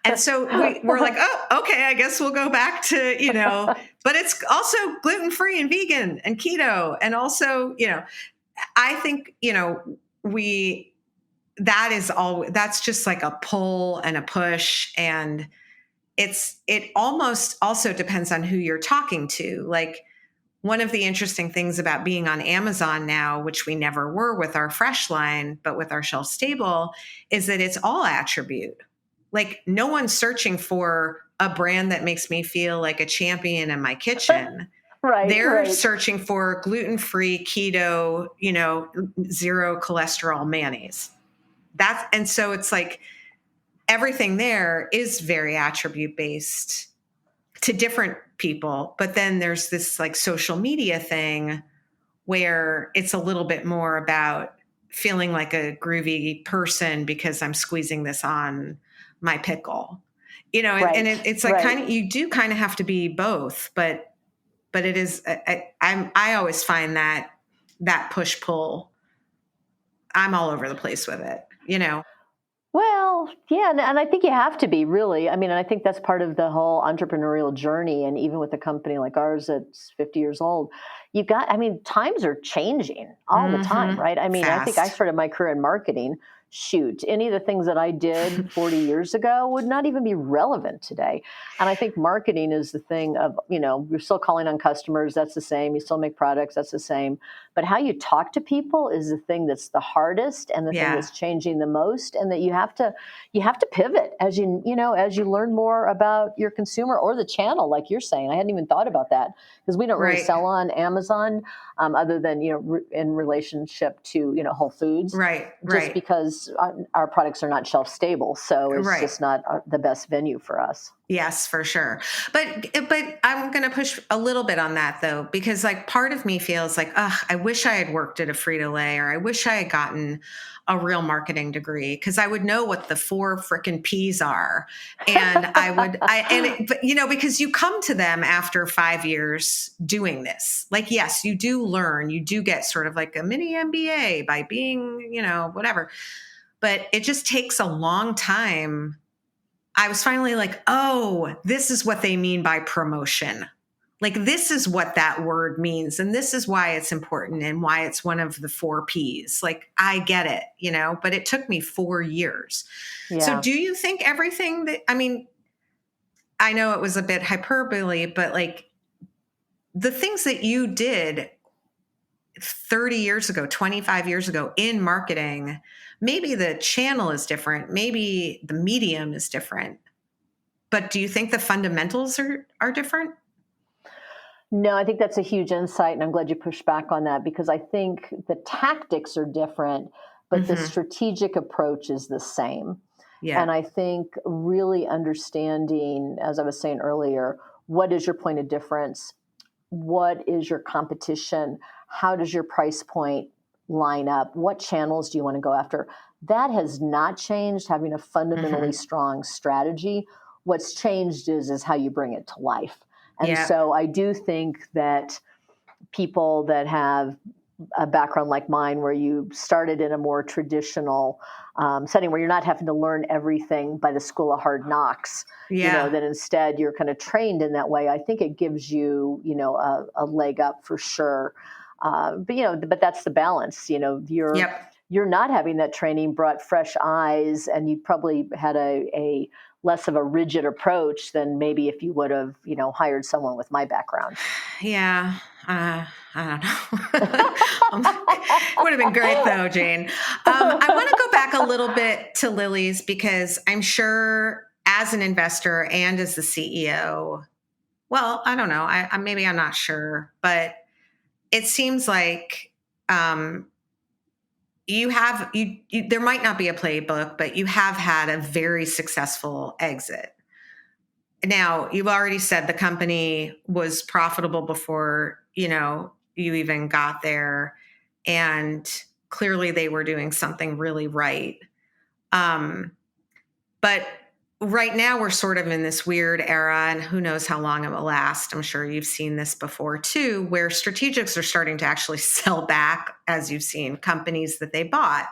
And so we're like, oh, okay, I guess we'll go back to, but it's also gluten-free and vegan and keto. And also, I think, that's just like a pull and a push. And it almost also depends on who you're talking to. Like one of the interesting things about being on Amazon now, which we never were with our fresh line, but with our shelf stable, is that it's all attribute. Like no one's searching for a brand that makes me feel like a champion in my kitchen. Right. They're right. searching for gluten-free, keto, zero cholesterol mayonnaise. And so it's like everything there is very attribute based to different people. But then there's this like social media thing where it's a little bit more about feeling like a groovy person because I'm squeezing this on my pickle, Right. and it's like Right. you do kind of have to be both, but it is, I always find that push pull, I'm all over the place with it. Well, yeah, and I think you have to be really. I mean, and I think that's part of the whole entrepreneurial journey. And even with a company like ours that's 50 years old, times are changing all the time, right? I mean, I think I Fast. started my career in marketing. Shoot, any of the things that I did 40 years ago would not even be relevant today. And I think marketing is the thing of, you're still calling on customers. That's the same. You still make products. That's the same. But how you talk to people is the thing that's the hardest and the thing Yeah. that's changing the most. And that you have to pivot as as you learn more about your consumer or the channel, like you're saying. I hadn't even thought about that because we don't really Right. sell on Amazon other than, in relationship to, Whole Foods. Right. Just Right. because our products are not shelf stable. So it's Right. just not the best venue for us. Yes, for sure. But I'm going to push a little bit on that though, because like part of me feels like, I wish I had worked at a Frito-Lay, or I wish I had gotten a real marketing degree, because I would know what the 4 frickin' P's are. And because you come to them after 5 years doing this. Like, yes, you do learn, you do get sort of like a mini MBA by being, whatever. But it just takes a long time. I was finally like, oh, this is what they mean by promotion. Like, this is what that word means. And this is why it's important and why it's one of the 4 Ps. Like, I get it, but it took me 4 years. Yeah. So do you think everything that, I know it was a bit hyperbole, but like the things that you did 30 years ago, 25 years ago in marketing, maybe the channel is different, maybe the medium is different, but do you think the fundamentals are different? No, I think that's a huge insight, and I'm glad you pushed back on that, because I think the tactics are different, but the strategic approach is the same. Yeah. And I think really understanding, as I was saying earlier, what is your point of difference? What is your competition? How does your price point line up? What channels do you want to go after? That has not changed, having a fundamentally strong strategy. What's changed is how you bring it to life. And so I do think that people that have a background like mine, where you started in a more traditional setting where you're not having to learn everything by the school of hard knocks, that instead you're kind of trained in that way, I think it gives you, a leg up for sure. But that's the balance, you're not having that training brought fresh eyes, and you probably had a less of a rigid approach than maybe if you would have, hired someone with my background. Yeah. I don't know. It would have been great though, Jane. I want to go back a little bit to Lily's, because I'm sure as an investor and as the CEO, well, I don't know. Maybe I'm not sure, but it seems like, there might not be a playbook, but you have had a very successful exit. Now, you've already said the company was profitable before, you even got there, and clearly they were doing something really right. But right now we're sort of in this weird era, and who knows how long it will last. I'm sure you've seen this before too, where strategics are starting to actually sell back, as you've seen, companies that they bought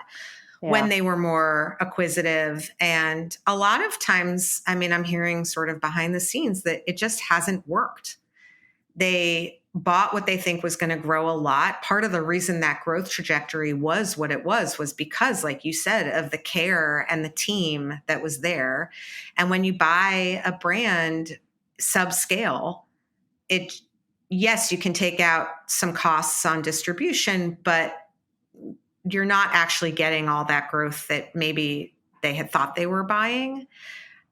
when they were more acquisitive. And a lot of times, I'm hearing sort of behind the scenes that it just hasn't worked. They bought what they think was going to grow a lot. Part of the reason that growth trajectory was what it was because, like you said, of the care and the team that was there. And when you buy a brand subscale, yes, you can take out some costs on distribution, but you're not actually getting all that growth that maybe they had thought they were buying.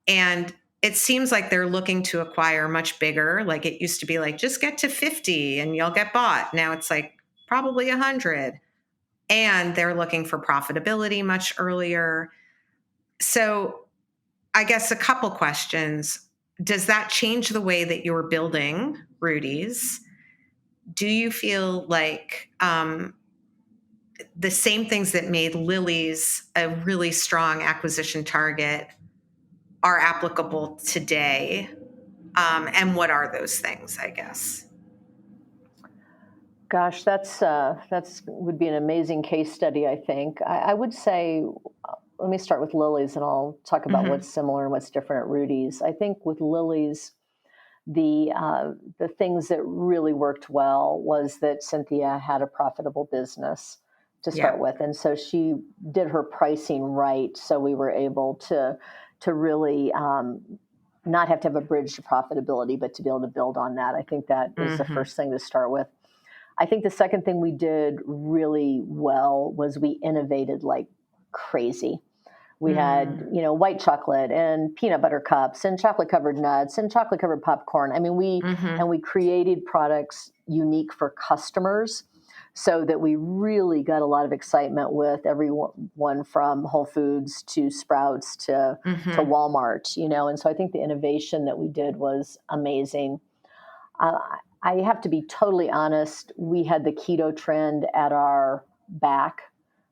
And it seems like they're looking to acquire much bigger. Like, it used to be like, just get to 50 and you'll get bought. Now it's like probably 100. And they're looking for profitability much earlier. So I guess a couple questions. Does that change the way that you're building Rudy's? do you feel like the same things that made Lily's a really strong acquisition target are applicable today? And what are those things, I guess? Gosh, that's would be an amazing case study, I think. I would say, let me start with Lily's, and I'll talk about what's similar and what's different at Rudy's. I think with Lily's, the things that really worked well was that Cynthia had a profitable business to start with, and so she did her pricing right. So we were able to really not have to have a bridge to profitability, but to be able to build on that. I think that is the first thing to start with. I think the second thing we did really well was we innovated like crazy. We had, white chocolate and peanut butter cups and chocolate covered nuts and chocolate covered popcorn. I mean, we created products unique for customers so that we really got a lot of excitement with everyone from Whole Foods to Sprouts to Walmart, and so I think the innovation that we did was amazing. I have to be totally honest. We had the keto trend at our back.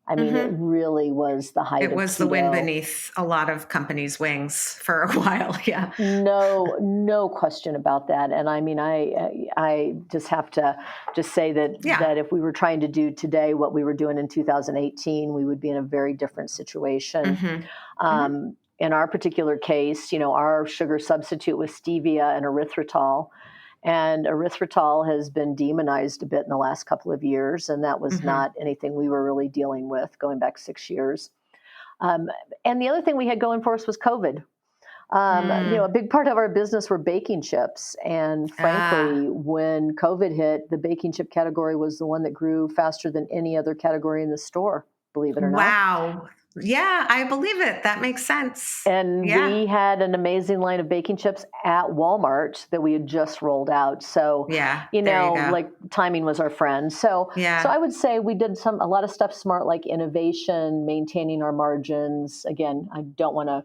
I mean, it really was the height of keto. It was the wind beneath a lot of companies' wings for a while. Yeah. No question about that. And I mean, I just have to just say that if we were trying to do today what we were doing in 2018, we would be in a very different situation. In our particular case, our sugar substitute was stevia and erythritol. And erythritol has been demonized a bit in the last couple of years, and that was not anything we were really dealing with going back 6 years. And the other thing we had going for us was COVID. A big part of our business were baking chips. And frankly, when COVID hit, the baking chip category was the one that grew faster than any other category in the store, believe it or not. Wow. Yeah, I believe it. That makes sense. And we had an amazing line of baking chips at Walmart that we had just rolled out. So, like timing was our friend. So I would say we did a lot of stuff smart, like innovation, maintaining our margins. Again, I don't want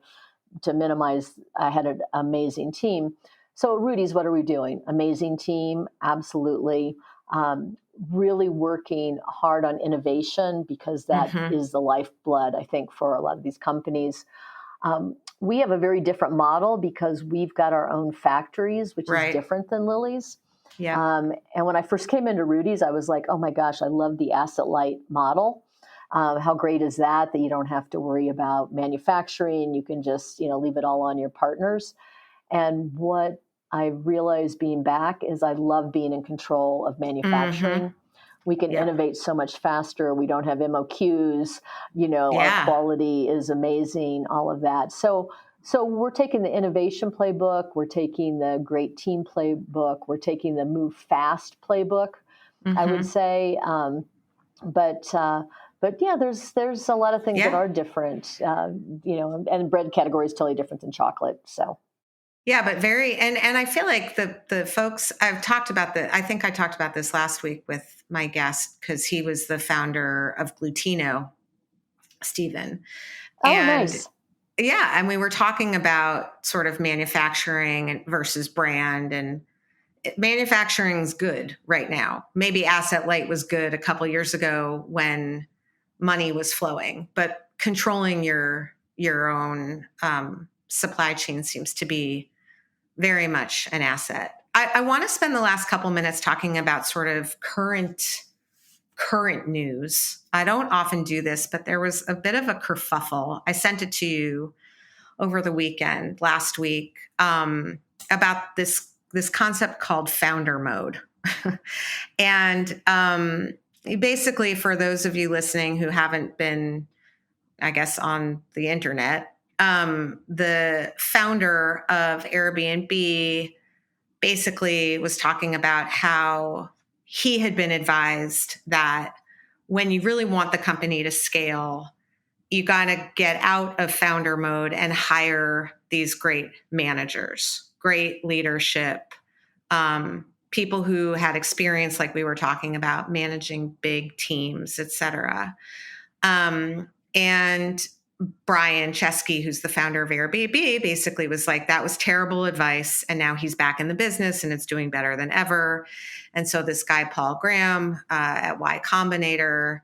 to minimize. I had an amazing team. So at Rudy's, what are we doing? Amazing team. Absolutely. Really working hard on innovation because that is the lifeblood, I think, for a lot of these companies. We have a very different model because we've got our own factories, which is different than Lily's. Yeah. And when I first came into Rudy's, I was like, oh my gosh, I love the asset light model. How great is that you don't have to worry about manufacturing. You can just, leave it all on your partners. And what I realized being back is I love being in control of manufacturing. We can innovate so much faster. We don't have MOQs, our quality is amazing, all of that. So we're taking the innovation playbook, we're taking the great team playbook, we're taking the move fast playbook, I would say. But yeah, there's a lot of things that are different, and bread category is totally different than chocolate. So. Yeah, but and I feel like the folks I think I talked about this last week with my guest because he was the founder of Glutino, Stephen. Oh, nice. Yeah, and we were talking about sort of manufacturing versus brand, and manufacturing's good right now. Maybe asset light was good a couple years ago when money was flowing, but controlling your own supply chain seems to be very much an asset. I want to spend the last couple minutes talking about sort of current news. I don't often do this, but there was a bit of a kerfuffle. I sent it to you over the weekend, last week, about this concept called founder mode. And basically, for those of you listening who haven't been, I guess, on the internet, the founder of Airbnb basically was talking about how he had been advised that when you really want the company to scale, you got to get out of founder mode and hire these great managers, great leadership, people who had experience, like we were talking about, managing big teams, et cetera. And Brian Chesky, who's the founder of Airbnb, basically was like, that was terrible advice. And now he's back in the business and it's doing better than ever. And so this guy, Paul Graham at Y Combinator,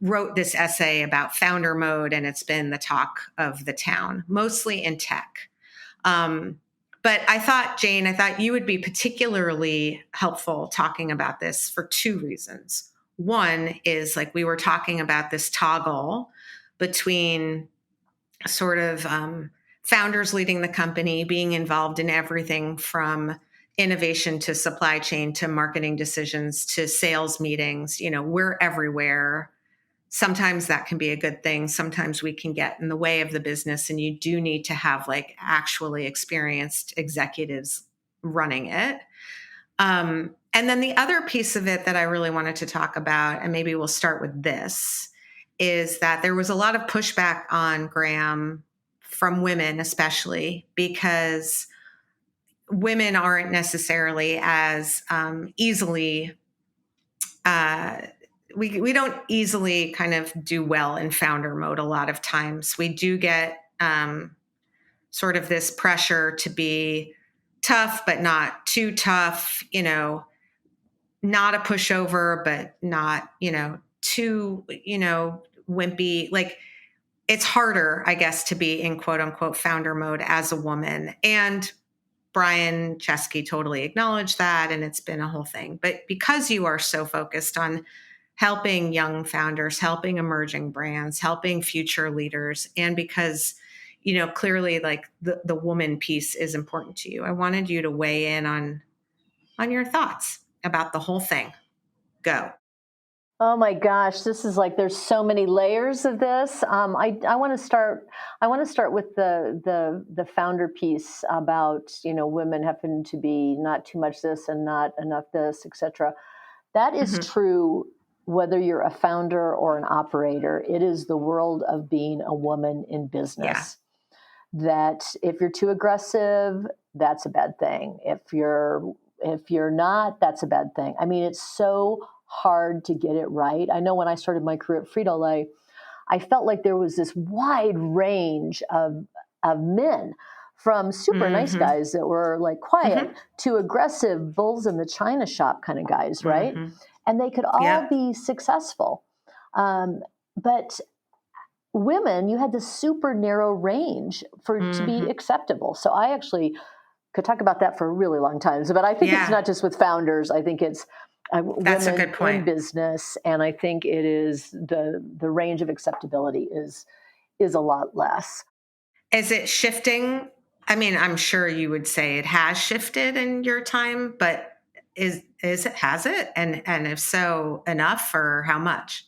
wrote this essay about founder mode, and it's been the talk of the town, mostly in tech. But I thought, Jane, you would be particularly helpful talking about this for two reasons. One is, like, we were talking about this toggle between sort of founders leading the company, being involved in everything from innovation to supply chain to marketing decisions to sales meetings. You know, we're everywhere. Sometimes that can be a good thing. Sometimes we can get in the way of the business, and you do need to have like actually experienced executives running it. And then the other piece of it that I really wanted to talk about, and maybe we'll start with this, is that there was a lot of pushback on Graham from women, especially because women aren't necessarily as easily we don't easily kind of do well in founder mode. A lot of times we do get sort of this pressure to be tough, but not too tough, you know, not a pushover, but not, you know, too, you know, wimpy. Like, it's harder, I guess, to be in quote unquote founder mode as a woman. And Brian Chesky totally acknowledged that. And it's been a whole thing. But because you are so focused on helping young founders, helping emerging brands, helping future leaders, and because, you know, clearly like the woman piece is important to you, I wanted you to weigh in on your thoughts about the whole thing. Go. Oh my gosh, this is like, there's so many layers of this. I want to start with the founder piece about, you know, women happen to be not too much this and not enough this, etc. That is true whether you're a founder or an operator. It is the world of being a woman in business. Yeah. That if you're too aggressive, that's a bad thing. If you're not, that's a bad thing. I mean, it's so hard to get it right. I know when I started my career at Frito-Lay, I felt like there was this wide range of men, from super nice guys that were like quiet to aggressive bulls in the china shop kind of guys, right? And they could all be successful. But women, you had this super narrow range to be acceptable. So I actually could talk about that for a really long time. But I think it's not just with founders. I think it's that's women a good point. In business. And I think it is the range of acceptability is a lot less. Is it shifting? I mean, I'm sure you would say it has shifted in your time, but has it? And if so, enough, or how much?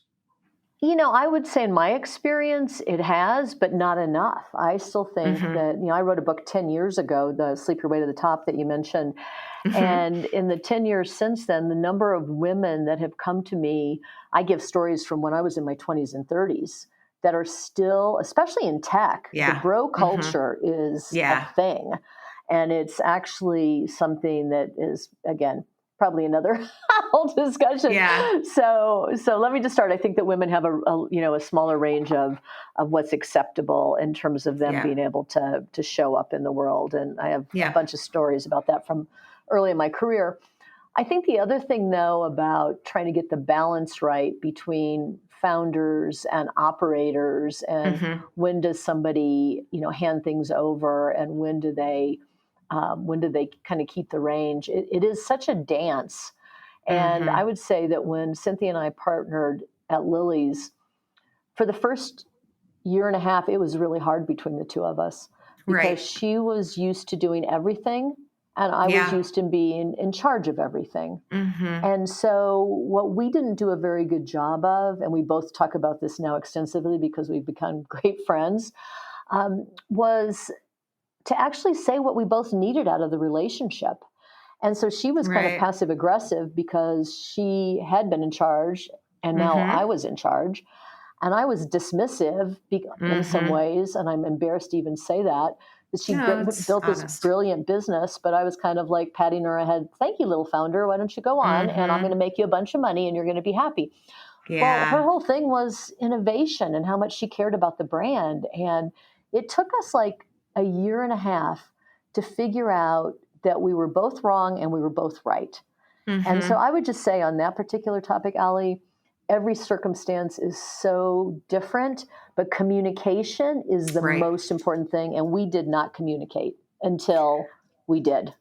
You know, I would say in my experience, it has, but not enough. I still think that, you know, I wrote a book 10 years ago, The Sleep Your Way to the Top, that you mentioned. And in the 10 years since then, the number of women that have come to me, I give stories from when I was in my 20s and 30s that are still, especially in tech, the bro culture is a thing. And it's actually something that is, again, probably another whole discussion. Yeah. So let me just start. I think that women have a smaller range of what's acceptable in terms of them being able to show up in the world. And I have a bunch of stories about that from early in my career. I think the other thing, though, about trying to get the balance right between founders and operators, and when does somebody, you know, hand things over, and when do they kind of keep the range? It is such a dance. And I would say that when Cynthia and I partnered at Lily's, for the first year and a half, it was really hard between the two of us, because she was used to doing everything, and I was used to being in charge of everything. And so what we didn't do a very good job of, and we both talk about this now extensively because we've become great friends, was to actually say what we both needed out of the relationship. And so she was kind of passive aggressive because she had been in charge, and now I was in charge. And I was dismissive in some ways, and I'm embarrassed to even say that she built this brilliant business, but I was kind of like patting her ahead. Thank you, little founder. Why don't you go on? And I'm going to make you a bunch of money, and you're going to be happy. Yeah. Well, her whole thing was innovation and how much she cared about the brand. And it took us like a year and a half to figure out that we were both wrong and we were both right. And so I would just say on that particular topic, Ali, every circumstance is so different, but communication is the Right. most important thing. And we did not communicate until we did.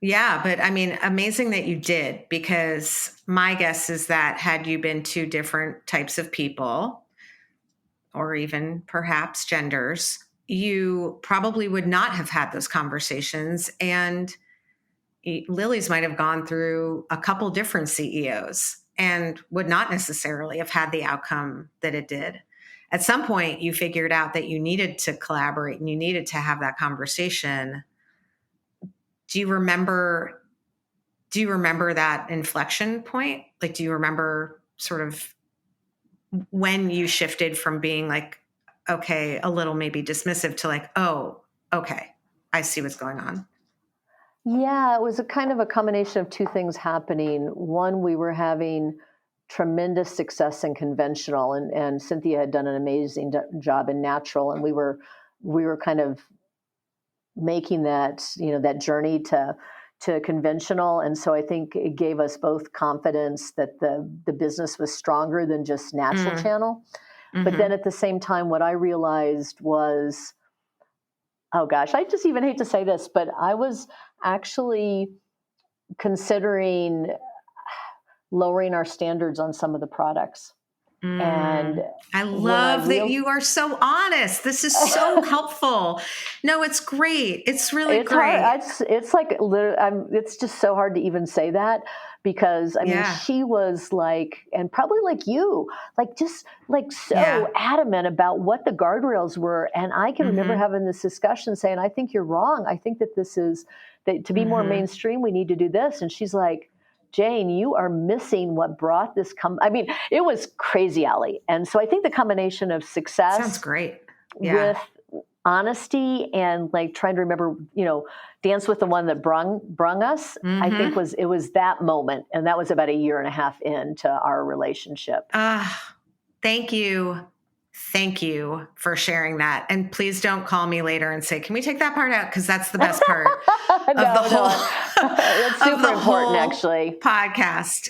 Yeah, but I mean, amazing that you did, because my guess is that had you been two different types of people, or even perhaps genders, you probably would not have had those conversations. And Lily's might have gone through a couple different CEOs and would not necessarily have had the outcome that it did. At some point, you figured out that you needed to collaborate and you needed to have that conversation. Do you remember that inflection point? Like, do you remember sort of when you shifted from being like, okay, a little maybe dismissive to like, oh, okay, I see what's going on? Yeah, it was a kind of a combination of two things happening. One, we were having tremendous success in conventional, and Cynthia had done an amazing job in natural, and we were kind of making that, that journey to conventional. And so I think it gave us both confidence that the business was stronger than just natural channel. But then at the same time, what I realized was, oh gosh, I just even hate to say this, but I was actually considering lowering our standards on some of the products. And I love that you are so honest. This is so helpful. No, it's great. It's really great. It's like, it's just so hard to even say that, because I mean, she was like, and probably like you, like just like so adamant about what the guardrails were. And I can remember having this discussion saying, I think you're wrong. I think that this is, that to be more mainstream, we need to do this. And she's like, Jane, you are missing what brought this I mean, it was crazy, Ali. And so I think the combination of success sounds great with honesty and like trying to remember, dance with the one that brung us, I think it was that moment. And that was about a year and a half into our relationship. Thank you. Thank you for sharing that. And please don't call me later and say, can we take that part out? Because that's the best part of the whole, it's super important, actually. Podcast.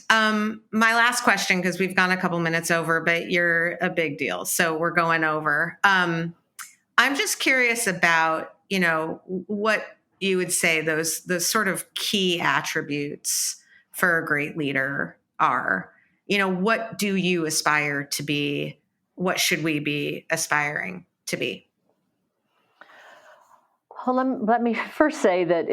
My last question, because we've gone a couple minutes over, but you're a big deal, so we're going over. I'm just curious about, what you would say those sort of key attributes for a great leader are. What do you aspire to be? What should we be aspiring to be? Well, let me first say that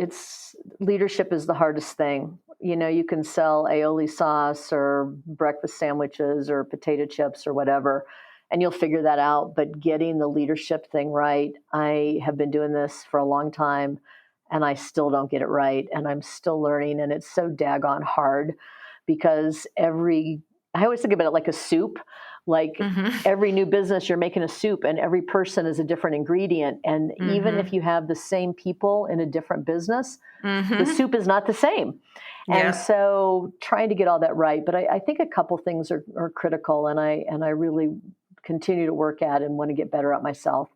leadership is the hardest thing. You can sell aioli sauce or breakfast sandwiches or potato chips or whatever, and you'll figure that out. But getting the leadership thing right, I have been doing this for a long time, and I still don't get it right. And I'm still learning, and it's so daggone hard, because I always think about it like a soup. Like every new business, you're making a soup, and every person is a different ingredient. And even if you have the same people in a different business, the soup is not the same. And so trying to get all that right. But I think a couple things are critical, and I really continue to work at and want to get better at myself.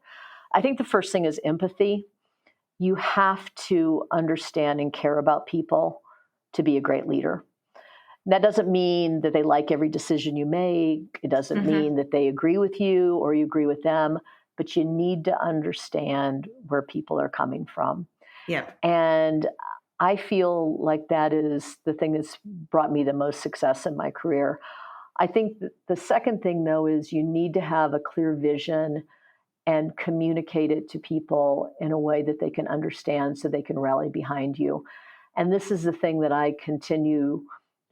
I think the first thing is empathy. You have to understand and care about people to be a great leader. That doesn't mean that they like every decision you make. It doesn't mean that they agree with you or you agree with them, but you need to understand where people are coming from. Yep. And I feel like that is the thing that's brought me the most success in my career. I think the second thing, though, is you need to have a clear vision and communicate it to people in a way that they can understand so they can rally behind you. And this is the thing that I continue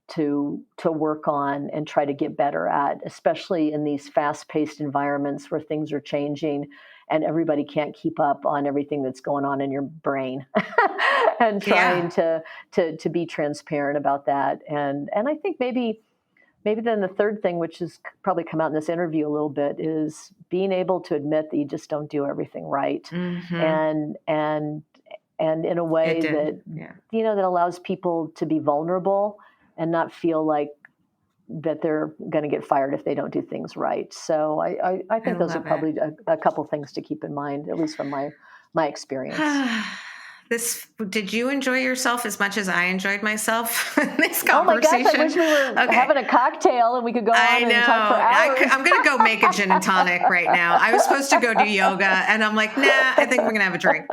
to work on and try to get better at, especially in these fast-paced environments where things are changing and everybody can't keep up on everything that's going on in your brain. And trying to be transparent about that. And I think maybe then the third thing, which has probably come out in this interview a little bit, is being able to admit that you just don't do everything right. And in a way that, that allows people to be vulnerable and not feel like that they're going to get fired if they don't do things right. So I think those are probably a couple things to keep in mind, at least from my experience. Did you enjoy yourself as much as I enjoyed myself in this conversation? Oh my gosh, I wish we were having a cocktail and we could go on and talk for hours. I'm going to go make a gin and tonic right now. I was supposed to go do yoga and I'm like, nah, I think we're going to have a drink.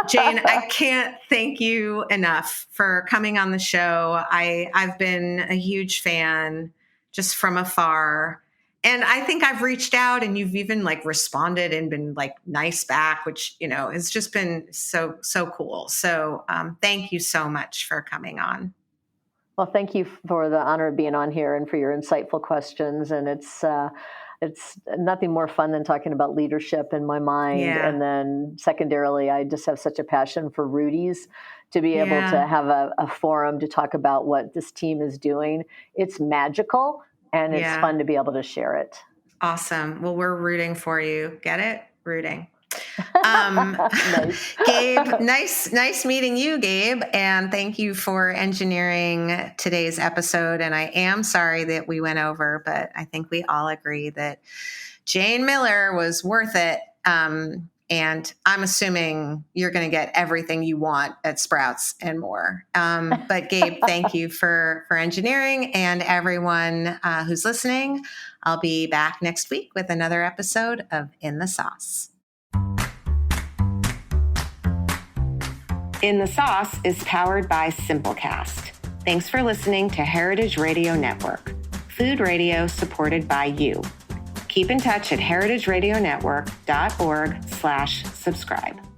Jane, I can't thank you enough for coming on the show. I've been a huge fan just from afar. And I think I've reached out and you've even like responded and been like nice back, which, you know, has just been so cool. So thank you so much for coming on. Well, thank you for the honor of being on here and for your insightful questions. And it's nothing more fun than talking about leadership in my mind. Yeah. And then secondarily, I just have such a passion for Rudy's to be able to have a forum to talk about what this team is doing. It's magical. And it's fun to be able to share it. Awesome. Well, we're rooting for you. Get it? Rooting. Nice. Gabe, nice meeting you, Gabe. And thank you for engineering today's episode. And I am sorry that we went over, but I think we all agree that Jane Miller was worth it. And I'm assuming you're going to get everything you want at Sprouts and more. But Gabe, thank you for engineering, and everyone who's listening. I'll be back next week with another episode of In the Sauce. In the Sauce is powered by Simplecast. Thanks for listening to Heritage Radio Network, food radio supported by you. Keep in touch at heritageradionetwork.org/subscribe.